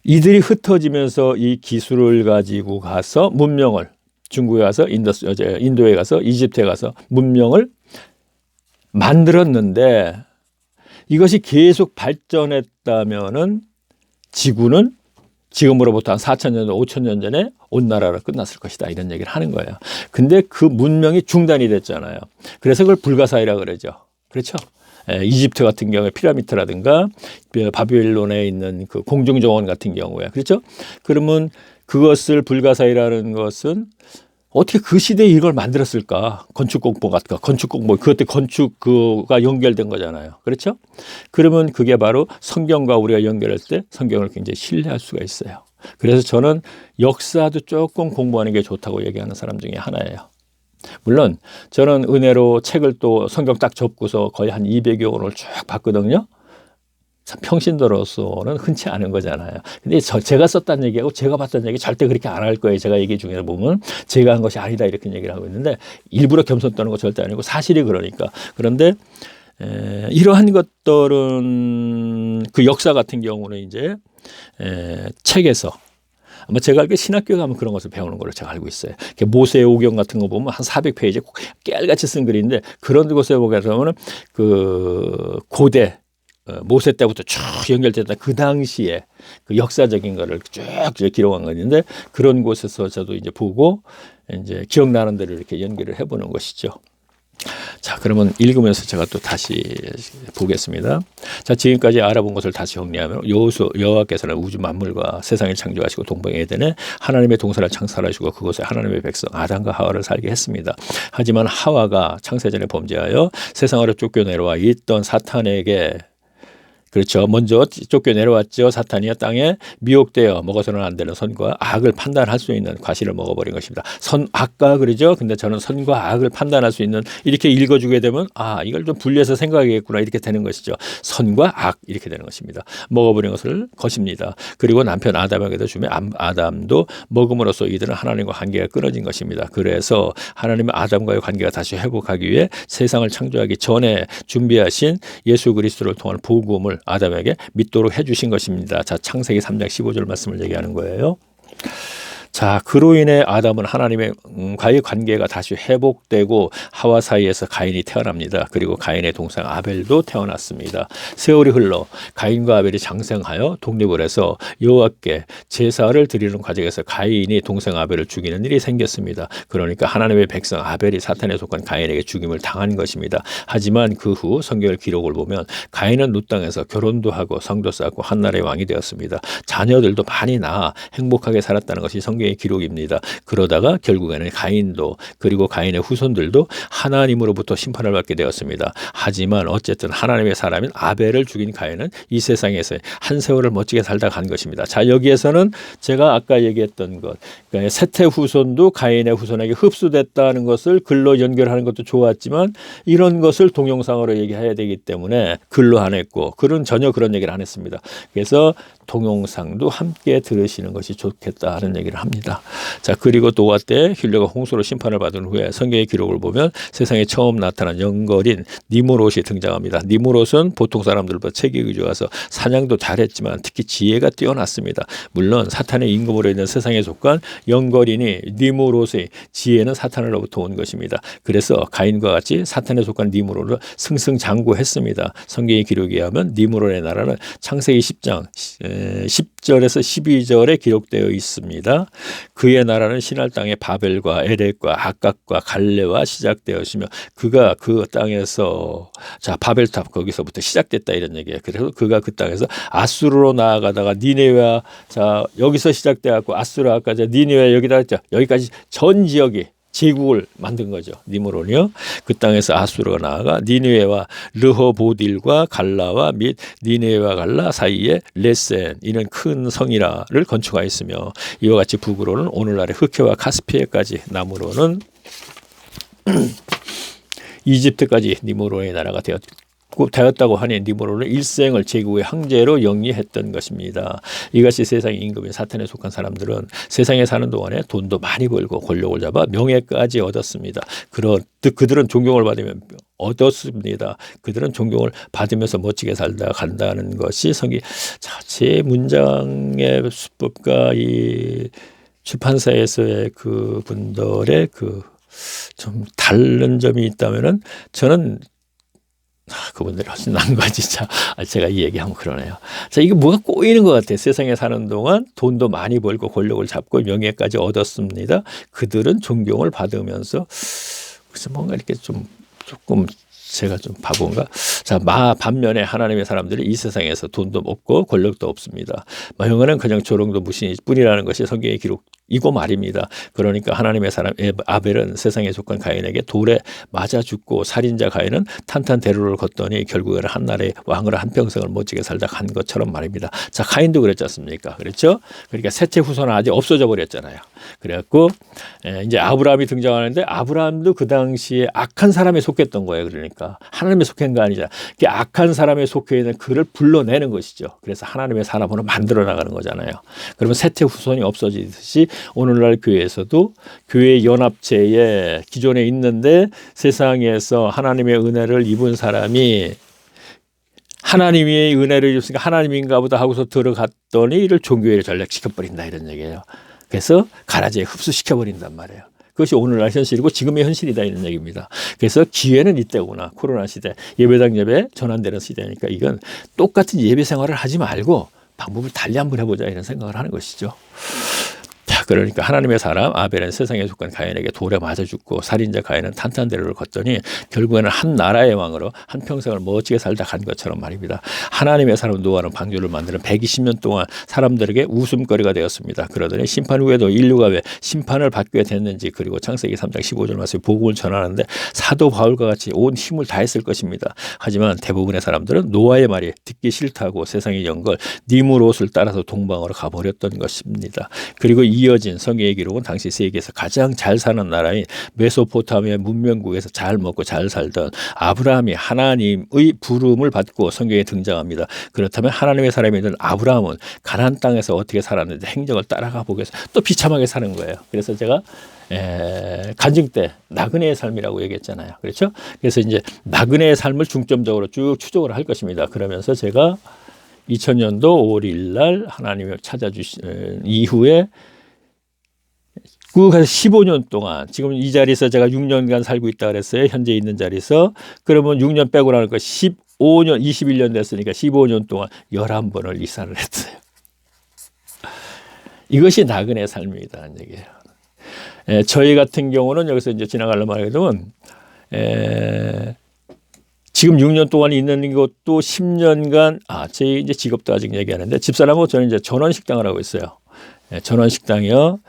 이들이 흩어지면서 이 기술을 가지고 가서 문명을, 중국에 가서 인도에 가서 이집트에 가서 문명을 만들었는데 이것이 계속 발전했다면은 지구는 지금으로부터 한 4,000년, 5,000년 전에 온 나라로 끝났을 것이다. 이런 얘기를 하는 거예요. 근데 그 문명이 중단이 됐잖아요. 그래서 그걸 불가사의라 그러죠. 그렇죠? 이집트 같은 경우에 피라미드라든가 바빌론에 있는 그 공중정원 같은 경우에, 그렇죠? 그러면 그것을 불가사의라는 것은 어떻게 그 시대에 이걸 만들었을까? 건축공법 같은 거, 건축공법, 그때 건축가 연결된 거잖아요. 그렇죠? 그러면 그게 바로 성경과 우리가 연결할 때 성경을 굉장히 신뢰할 수가 있어요. 그래서 저는 역사도 조금 공부하는 게 좋다고 얘기하는 사람 중에 하나예요. 물론 저는 은혜로 책을 또 성경 딱 접고서 거의 한 200여 권을 쭉 봤거든요. 참 평신도로서는 흔치 않은 거잖아요. 근데 제가 썼다는 얘기하고 제가 봤다는 얘기 절대 그렇게 안 할 거예요. 제가 얘기 중에 보면 제가 한 것이 아니다 이렇게 얘기를 하고 있는데 일부러 겸손 떠는 거 절대 아니고 사실이 그러니까. 그런데 이러한 것들은 그 역사 같은 경우는 이제 책에서 아마 제가 알기로 신학교에 가면 그런 것을 배우는 걸로 제가 알고 있어요. 모세의 오경 같은 거 보면 한 400페이지 깨알같이 쓴 글인데 그런 곳에 보게 되면 그 고대 모세 때부터 쭉 연결됐다. 그 당시에 그 역사적인 거를 쭉 기록한 건데 그런 곳에서 저도 이제 보고 이제 기억나는 대로 이렇게 연결을 해보는 것이죠. 자, 그러면 읽으면서 제가 또 다시 보겠습니다. 자, 지금까지 알아본 것을 다시 정리하면 여호와께서는 우주 만물과 세상을 창조하시고 동방 에덴에 하나님의 동산을 창설하시고 그곳에 하나님의 백성 아담과 하와를 살게 했습니다. 하지만 하와가 창세전에 범죄하여 세상으로 쫓겨내려와 있던 사탄에게, 그렇죠, 먼저 쫓겨내려왔죠. 사탄이 땅에 미혹되어 먹어서는 안 되는 선과 악을 판단할 수 있는 과실을 먹어버린 것입니다. 선악과 그러죠. 근데 저는 선과 악을 판단할 수 있는, 이렇게 읽어주게 되면 이걸 좀 분리해서 생각하겠구나 이렇게 되는 것이죠. 선과 악 이렇게 되는 것입니다. 먹어버린 것입니다. 그리고 남편 아담에게도 주며 아담도 먹음으로써 이들은 하나님과 관계가 끊어진 것입니다. 그래서 하나님은 아담과의 관계가 다시 회복하기 위해 세상을 창조하기 전에 준비하신 예수 그리스도를 통한 복음을 아담에게 믿도록 해주신 것입니다. 자, 창세기 3장 15절 말씀을 얘기하는 거예요. 자, 그로 인해 아담은 하나님과의 관계가 다시 회복되고 하와 사이에서 가인이 태어납니다. 그리고 가인의 동생 아벨도 태어났습니다. 세월이 흘러 가인과 아벨이 장성하여 독립을 해서 여호와께 제사를 드리는 과정에서 가인이 동생 아벨을 죽이는 일이 생겼습니다. 그러니까 하나님의 백성 아벨이 사탄에 속한 가인에게 죽임을 당한 것입니다. 하지만 그 후 성경의 기록을 보면 가인은 룻 땅에서 결혼도 하고 성도 쌓고 한 나라의 왕이 되었습니다. 자녀들도 많이 낳아 행복하게 살았다는 것이 성경의 기록입니다. 그러다가 결국에는 가인도 그리고 가인의 후손들도 하나님으로부터 심판을 받게 되었습니다. 하지만 어쨌든 하나님의 사람인 아벨을 죽인 가인은 이 세상에서 한 세월을 멋지게 살다 간 것입니다. 자, 여기에서는 제가 아까 얘기했던 것, 그러니까 셋의 후손도 가인의 후손에게 흡수됐다는 것을 글로 연결하는 것도 좋았지만 이런 것을 동영상으로 얘기해야 되기 때문에 글로 안 했고 글은 전혀 그런 얘기를 안 했습니다. 그래서 동영상도 함께 들으시는 것이 좋겠다 하는 얘기를 합니다. 자, 그리고 노아 때 힐레가 홍수로 심판을 받은 후에 성경의 기록을 보면 세상에 처음 나타난 영걸인 니무롯이 등장합니다. 니무롯은 보통 사람들보다 체격이 좋아서 사냥도 잘했지만 특히 지혜가 뛰어났습니다. 물론 사탄의 임금으로 있는 세상에 속한 영걸인이 니무롯의 지혜는 사탄으로부터 온 것입니다. 그래서 가인과 같이 사탄에 속한 니무롯을 승승장구했습니다. 성경의 기록에 의하면 니무롯의 나라는 창세기 10장 10절에서 12절에 기록되어 있습니다. 그의 나라는 신할 땅의 바벨과 에렉과 악각과 갈레와 시작되었으며 그가 그 땅에서 자 바벨탑 거기서부터 시작됐다 이런 얘기예요. 그래서 그가 그 땅에서 아수르로 나아가다가 니네웨와 자 여기서 시작돼갖고 아수르까지 니네웨 여기다 했죠. 여기까지 전 지역이 제국을 만든 거죠. 니므론이요. 그 땅에서 아수르가 나아가 니느웨와 르호보딜과 갈라와 및 니느웨와 갈라 사이에 레센 이는 큰 성이라를 건축하였으며 이와 같이 북으로는 오늘날의 흑해와 카스피해까지 남으로는 이집트까지 니므론의 나라가 되었다고 하니 니므론은 일생을 제국의 황제로 영위했던 것입니다. 이것이 세상의 임금인 사탄에 속한 사람들은 세상에 사는 동안에 돈도 많이 벌고 권력을 잡아 명예까지 얻었습니다. 그들은 존경을 받으면 얻었습니다. 그들은 존경을 받으면서 멋지게 살다 간다는 것이 성기 자체 문장의 수법과 이 출판사에서의 그 분들의 그 좀 다른 점이 있다면은 저는 그분들이 훨씬 나은 거지. 자, 제가 이 얘기하면 그러네요. 자, 이게 뭐가 꼬이는 것 같아요. 세상에 사는 동안 돈도 많이 벌고 권력을 잡고 명예까지 얻었습니다. 그들은 존경을 받으면서 그래서 뭔가 이렇게 조금 제가 좀 바본가? 자, 반면에 하나님의 사람들이 이 세상에서 돈도 없고 권력도 없습니다. 영어는 그냥 조롱도 무신일 뿐이라는 것이 성경의 기록이고 말입니다. 그러니까 하나님의 사람 아벨은 세상에 속한 가인에게 돌에 맞아 죽고 살인자 가인은 탄탄대로를 걷더니 결국에는 한 나라의 왕으로 한평생을 멋지게 살다 간 것처럼 말입니다. 자, 가인도 그랬지 않습니까? 그렇죠? 그러니까 셋째 후손은 아직 없어져 버렸잖아요. 그래갖고 이제 아브라함이 등장하는데 아브라함도 그 당시에 악한 사람에 속했던 거예요. 그러니까 하나님에 속한 거 아니잖아. 악한 사람에 속해 있는 그를 불러내는 것이죠. 그래서 하나님의 사람으로 만들어 나가는 거잖아요. 그러면 셋째 후손이 없어지듯이 오늘날 교회에서도 교회 연합체에 기존에 있는데 세상에서 하나님의 은혜를 입은 사람이 하나님의 은혜를 입으니까 하나님인가 보다 하고서 들어갔더니 이를 종교회를 전락시켜버린다 이런 얘기예요. 그래서 가라지에 흡수시켜버린단 말이에요. 그것이 오늘날 현실이고 지금의 현실이다 이런 얘기입니다. 그래서 기회는 이때구나. 코로나 시대 예배당 예배 전환되는 시대니까 이건 똑같은 예배 생활을 하지 말고 방법을 달리 한번 해보자 이런 생각을 하는 것이죠. 자, 그러니까 하나님의 사람 아벨은 세상에 속한 가인에게 돌에 맞아 죽고 살인자 가인은 탄탄대로를 걷더니 결국에는 한 나라의 왕으로 한평생을 멋지게 살다 간 것처럼 말입니다. 하나님의 사람 노아는 방주를 만드는 120년 동안 사람들에게 웃음거리가 되었습니다. 그러더니 심판 후에도 인류가 왜 심판을 받게 됐는지 그리고 창세기 3장 15절 말씀 복음을 전하는데 사도 바울과 같이 온 힘을 다했을 것입니다. 하지만 대부분의 사람들은 노아의 말이 듣기 싫다고 세상의 영걸 니므롯을 따라서 동방으로 가버렸던 것입니다. 그리고 이어진 성경의 기록은 당시 세계에서 가장 잘 사는 나라인 메소포타미아 문명국에서 잘 먹고 잘 살던 아브라함이 하나님의 부름을 받고 성경에 등장합니다. 그렇다면 하나님의 사람이던 아브라함은 가나안 땅에서 어떻게 살았는지 행적을 따라가 보겠습니다. 또 비참하게 사는 거예요. 그래서 제가 간증 때 나그네의 삶이라고 얘기했잖아요. 그렇죠? 그래서 이제 나그네의 삶을 중점적으로 쭉 추적을 할 것입니다. 그러면서 제가 2000년도 5월 1일 날 하나님을 찾아주신 이후에 그 15년 동안 지금 이 자리에서 제가 6년간 살고 있다 그랬어요. 현재 있는 자리에서. 그러면 6년 빼고 나니까 15년 21년 됐으니까 15년 동안 11번을 이사를 했어요. 이것이 나그네 삶이라는 얘기예요. 저희 같은 경우는 여기서 이제 지나가려면 하게 되면 지금 6년 동안 있는 것도 10년간 제 이제 직업도 아직 얘기하는데 집사람하고 저는 이제 전원식당을 하고 있어요. 전원식당이요.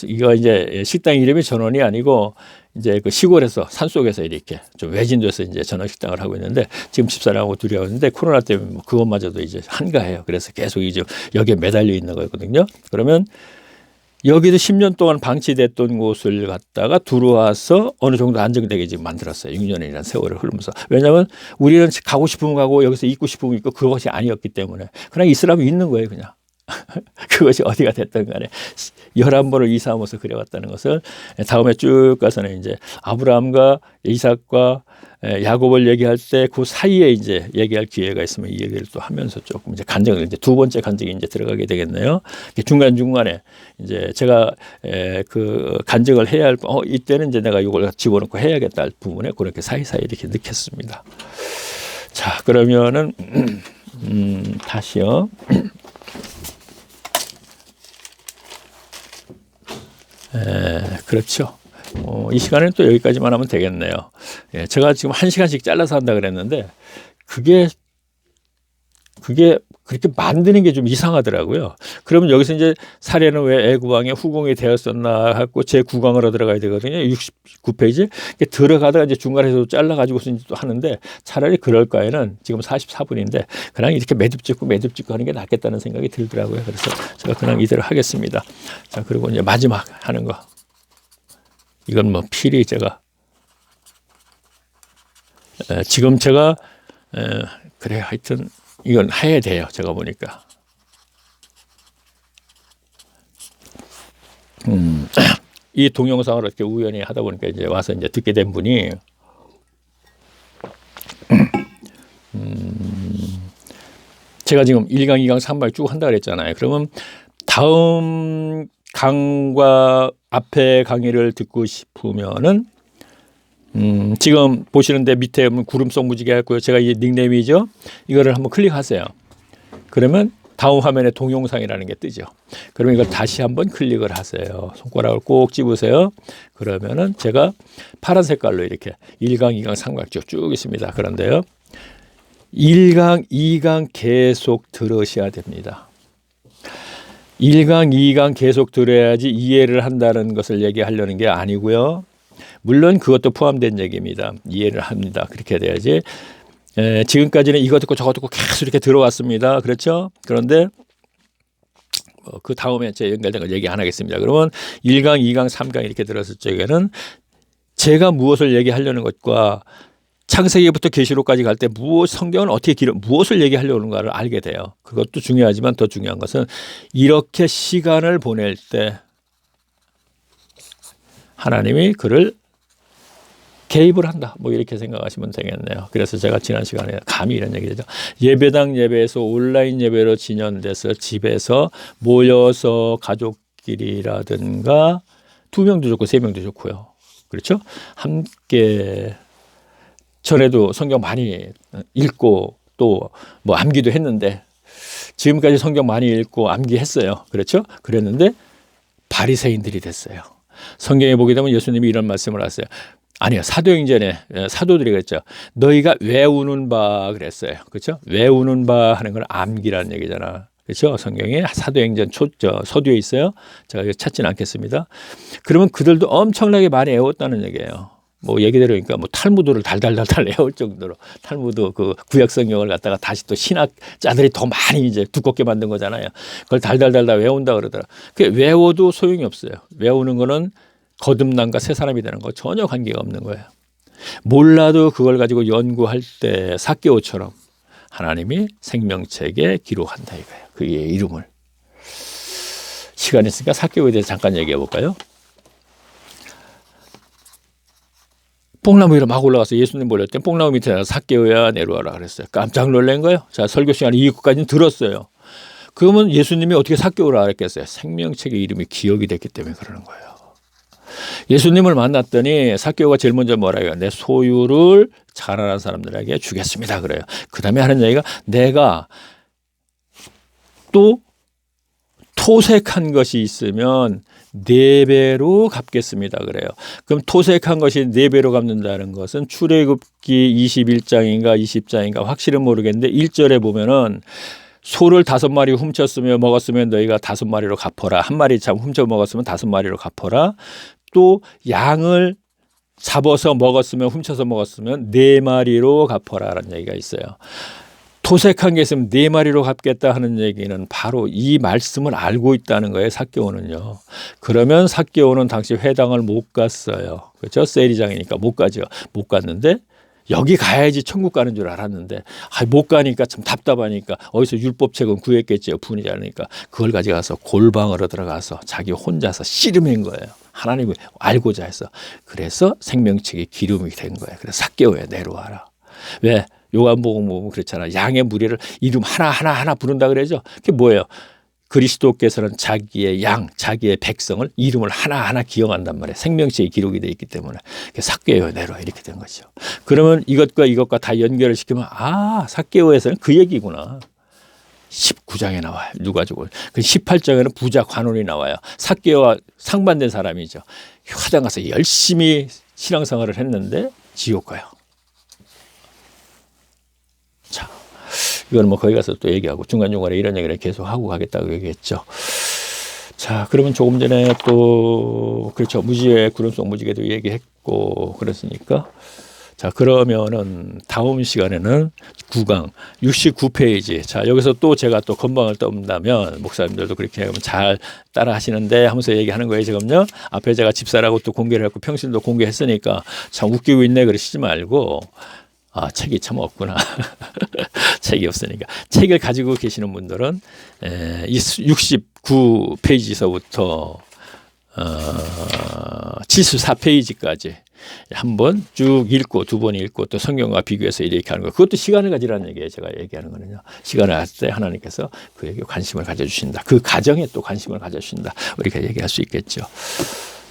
이거 이제 식당 이름이 전원이 아니고 이제 그 시골에서 산속에서 이렇게 좀 외진도에서 이제 전원식당을 하고 있는데 지금 집사람하고 둘이 하고 있는데 코로나 때문에 뭐 그것마저도 이제 한가해요. 그래서 계속 이제 여기에 매달려 있는 거거든요. 그러면 여기도 10년 동안 방치됐던 곳을 갔다가 들어와서 어느 정도 안정되게 지금 만들었어요. 6년이라는 세월을 흐르면서. 왜냐하면 우리는 가고 싶으면 가고 여기서 있고 싶으면 있고 그것이 아니었기 때문에 그냥 있으라면 있는 거예요. 그냥. 그것이 어디가 됐든 간에 11번을 이사하면서 그래왔다는 것을 다음에 쭉 가서는 이제 아브라함과 이삭과 야곱을 얘기할 때 그 사이에 이제 얘기할 기회가 있으면 이 얘기를 또 하면서 조금 이제 간증을 이제 두 번째 간증이 이제 들어가게 되겠네요. 중간중간에 이제 제가 그 간증을 해야 할 이때는 이제 내가 이걸 집어넣고 해야겠다 할 부분에 그렇게 사이사이 이렇게 넣겠습니다. 자, 그러면은 다시요. 그렇죠. 이 시간에는 또 여기까지만 하면 되겠네요. 예, 제가 지금 1시간씩 잘라서 한다 그랬는데 그게 그렇게 만드는 게 좀 이상하더라고요. 그러면 여기서 이제 사례는 왜 애구왕의 후궁이 되었었나 하고 제 9강으로 들어가야 되거든요. 69페이지. 들어가다가 이제 중간에서 잘라가지고 또 하는데 차라리 그럴 거에는 지금 44분인데 그냥 이렇게 매듭 짓고 하는 게 낫겠다는 생각이 들더라고요. 그래서 제가 그냥 이대로 하겠습니다. 자, 그리고 이제 마지막 하는 거. 이건 뭐 필히 제가 지금 제가 그래 하여튼 이건 해야 돼요. 제가 보니까. 이 동영상을 이렇게 우연히 하다 보니까 이제 와서 이제 듣게 된 분이 제가 지금 1강, 2강, 3강 쭉 한다 그랬잖아요. 그러면 다음 강과 앞에 강의를 듣고 싶으면은 지금 보시는데 밑에 구름속 무지개 했고요. 제가 이 닉네임이죠. 이거를 한번 클릭하세요. 그러면 다음 화면에 동영상이라는 게 뜨죠. 그러면 이걸 다시 한번 클릭을 하세요. 손가락을 꼭 집으세요. 그러면은 제가 파란 색깔로 이렇게 1강, 2강, 3강 쭉 있습니다. 그런데요. 1강, 2강 계속 들으셔야 됩니다. 1강, 2강 계속 들어야지 이해를 한다는 것을 얘기하려는 게 아니고요. 물론 그것도 포함된 얘기입니다. 이해를 합니다. 그렇게 돼야지. 지금까지는 이거 듣고 저거 듣고 계속 이렇게 들어왔습니다. 그렇죠? 그런데 그 다음에 제 연결된 걸 얘기 안 하겠습니다. 그러면 1강, 2강, 3강 이렇게 들었을 적에는 제가 무엇을 얘기하려는 것과 창세기부터 계시록까지 갈 때 성경은 어떻게 무엇을 얘기하려는가를 알게 돼요. 그것도 중요하지만 더 중요한 것은 이렇게 시간을 보낼 때 하나님이 그를 개입을 한다. 뭐 이렇게 생각하시면 되겠네요. 그래서 제가 지난 시간에 감히 이런 얘기죠. 예배당 예배에서 온라인 예배로 진연돼서 집에서 모여서 가족끼리라든가 2명도 좋고 3명도 좋고요. 그렇죠? 함께 전에도 성경 많이 읽고 또 뭐 암기도 했는데 지금까지 성경 많이 읽고 암기했어요. 그렇죠? 그랬는데 바리새인들이 됐어요. 성경에 보게 되면 예수님이 이런 말씀을 하세요. 아니요. 사도행전에 사도들이 그랬죠. 너희가 외우는 바 그랬어요. 그렇죠? 외우는 바 하는 건 암기라는 얘기잖아. 그렇죠? 성경에 사도행전 서두에 있어요. 제가 이거 찾지는 않겠습니다. 그러면 그들도 엄청나게 많이 외웠다는 얘기예요. 뭐 얘기 들으니까 뭐 탈무드를 달달달달 외울 정도로 탈무드 그 구약 성경을 갖다가 다시 또 신학자들이 더 많이 이제 두껍게 만든 거잖아요. 그걸 달달달달 외운다 그러더라. 그 외워도 소용이 없어요. 외우는 거는 거듭남과 새 사람이 되는 거 전혀 관계가 없는 거예요. 몰라도 그걸 가지고 연구할 때 삭개오처럼 하나님이 생명책에 기록한다 이거예요. 그의 이름을. 시간이 있으니까 삭개오에 대해서 잠깐 얘기해 볼까요? 뽕나무 위로 막 올라가서 예수님 몰릴 때 뽕나무 밑에 삭개오야 내려와라 그랬어요. 깜짝 놀란 거예요. 자, 설교 시간 이것까지는 들었어요. 그러면 예수님이 어떻게 삭개오라 그랬겠어요? 생명책의 이름이 기억이 됐기 때문에 그러는 거예요. 예수님을 만났더니 삭개오가 제일 먼저 뭐라 해요? 내 소유를 자라는 사람들에게 주겠습니다. 그래요. 그 다음에 하는 얘기가 내가 또 토색한 것이 있으면 4배로 갚겠습니다. 그래요. 그럼 토색한 것이 4배로 갚는다는 것은 출애굽기 21장인가 20장인가 확실은 모르겠는데 1절에 보면은 소를 5마리 훔쳤으며 먹었으면 너희가 5마리로 갚어라. 1마리 참 훔쳐 먹었으면 5마리로 갚어라. 또 양을 잡아서 먹었으면 훔쳐서 먹었으면 4마리로 갚어라라는 얘기가 있어요. 토색한 게 있으면 4마리로 갚겠다 하는 얘기는 바로 이 말씀을 알고 있다는 거예요. 삭개오는요. 그러면 삭개오는 당시 회당을 못 갔어요. 그렇죠? 세리장이니까 못 가죠. 못 갔는데 여기 가야지 천국 가는 줄 알았는데 못 가니까 참 답답하니까 어디서 율법책은 구했겠죠. 분이지 않으니까 그걸 가져가서 골방으로 들어가서 자기 혼자서 씨름한 거예요. 하나님을 알고자 해서. 그래서 생명책의 기름이 된 거예요. 그래서 삭개오야 내려와라. 왜? 요한복음 보면 그렇잖아. 양의 무리를 이름 하나 부른다 그러죠. 그게 뭐예요? 그리스도께서는 자기의 양, 자기의 백성을 이름을 하나하나 기억한단 말이에요. 생명책에 기록이 되어 있기 때문에. 삭개오 내려와 이렇게 된 거죠. 그러면 이것과 다 연결을 시키면 삭개오에서는 그 얘기구나. 19장에 나와요. 누가 죽어. 그 18장에는 부자 관원이 나와요. 삭개와 상반된 사람이죠. 화장 가서 열심히 신앙생활을 했는데 지옥 가요. 자, 이건 뭐 거기 가서 또 얘기하고 중간중간에 이런 얘기를 계속 하고 가겠다고 얘기했죠. 자, 그러면 조금 전에 또 그렇죠. 무지개, 구름 속 무지개도 얘기했고 그랬으니까 자, 그러면은 다음 시간에는 9강 69페이지. 자, 여기서 또 제가 또 건방을 떤다면 목사님들도 그렇게 하면 잘 따라 하시는데 하면서 얘기하는 거예요, 지금요. 앞에 제가 집사라고 또 공개를 했고 평신도 공개했으니까 참 웃기고 있네 그러시지 말고 아, 책이 참 없구나. 책이 없으니까. 책을 가지고 계시는 분들은 이 69페이지서부터 74페이지까지 한번 쭉 읽고 두 번 읽고 또 성경과 비교해서 이렇게 하는 거. 그것도 시간을 가지라는 얘기예요. 제가 얘기하는 거는요. 시간을 가질 때 하나님께서 그에게 관심을 가져주신다. 그 가정에 또 관심을 가져주신다. 우리가 얘기할 수 있겠죠.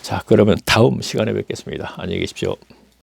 자, 그러면 다음 시간에 뵙겠습니다. 안녕히 계십시오.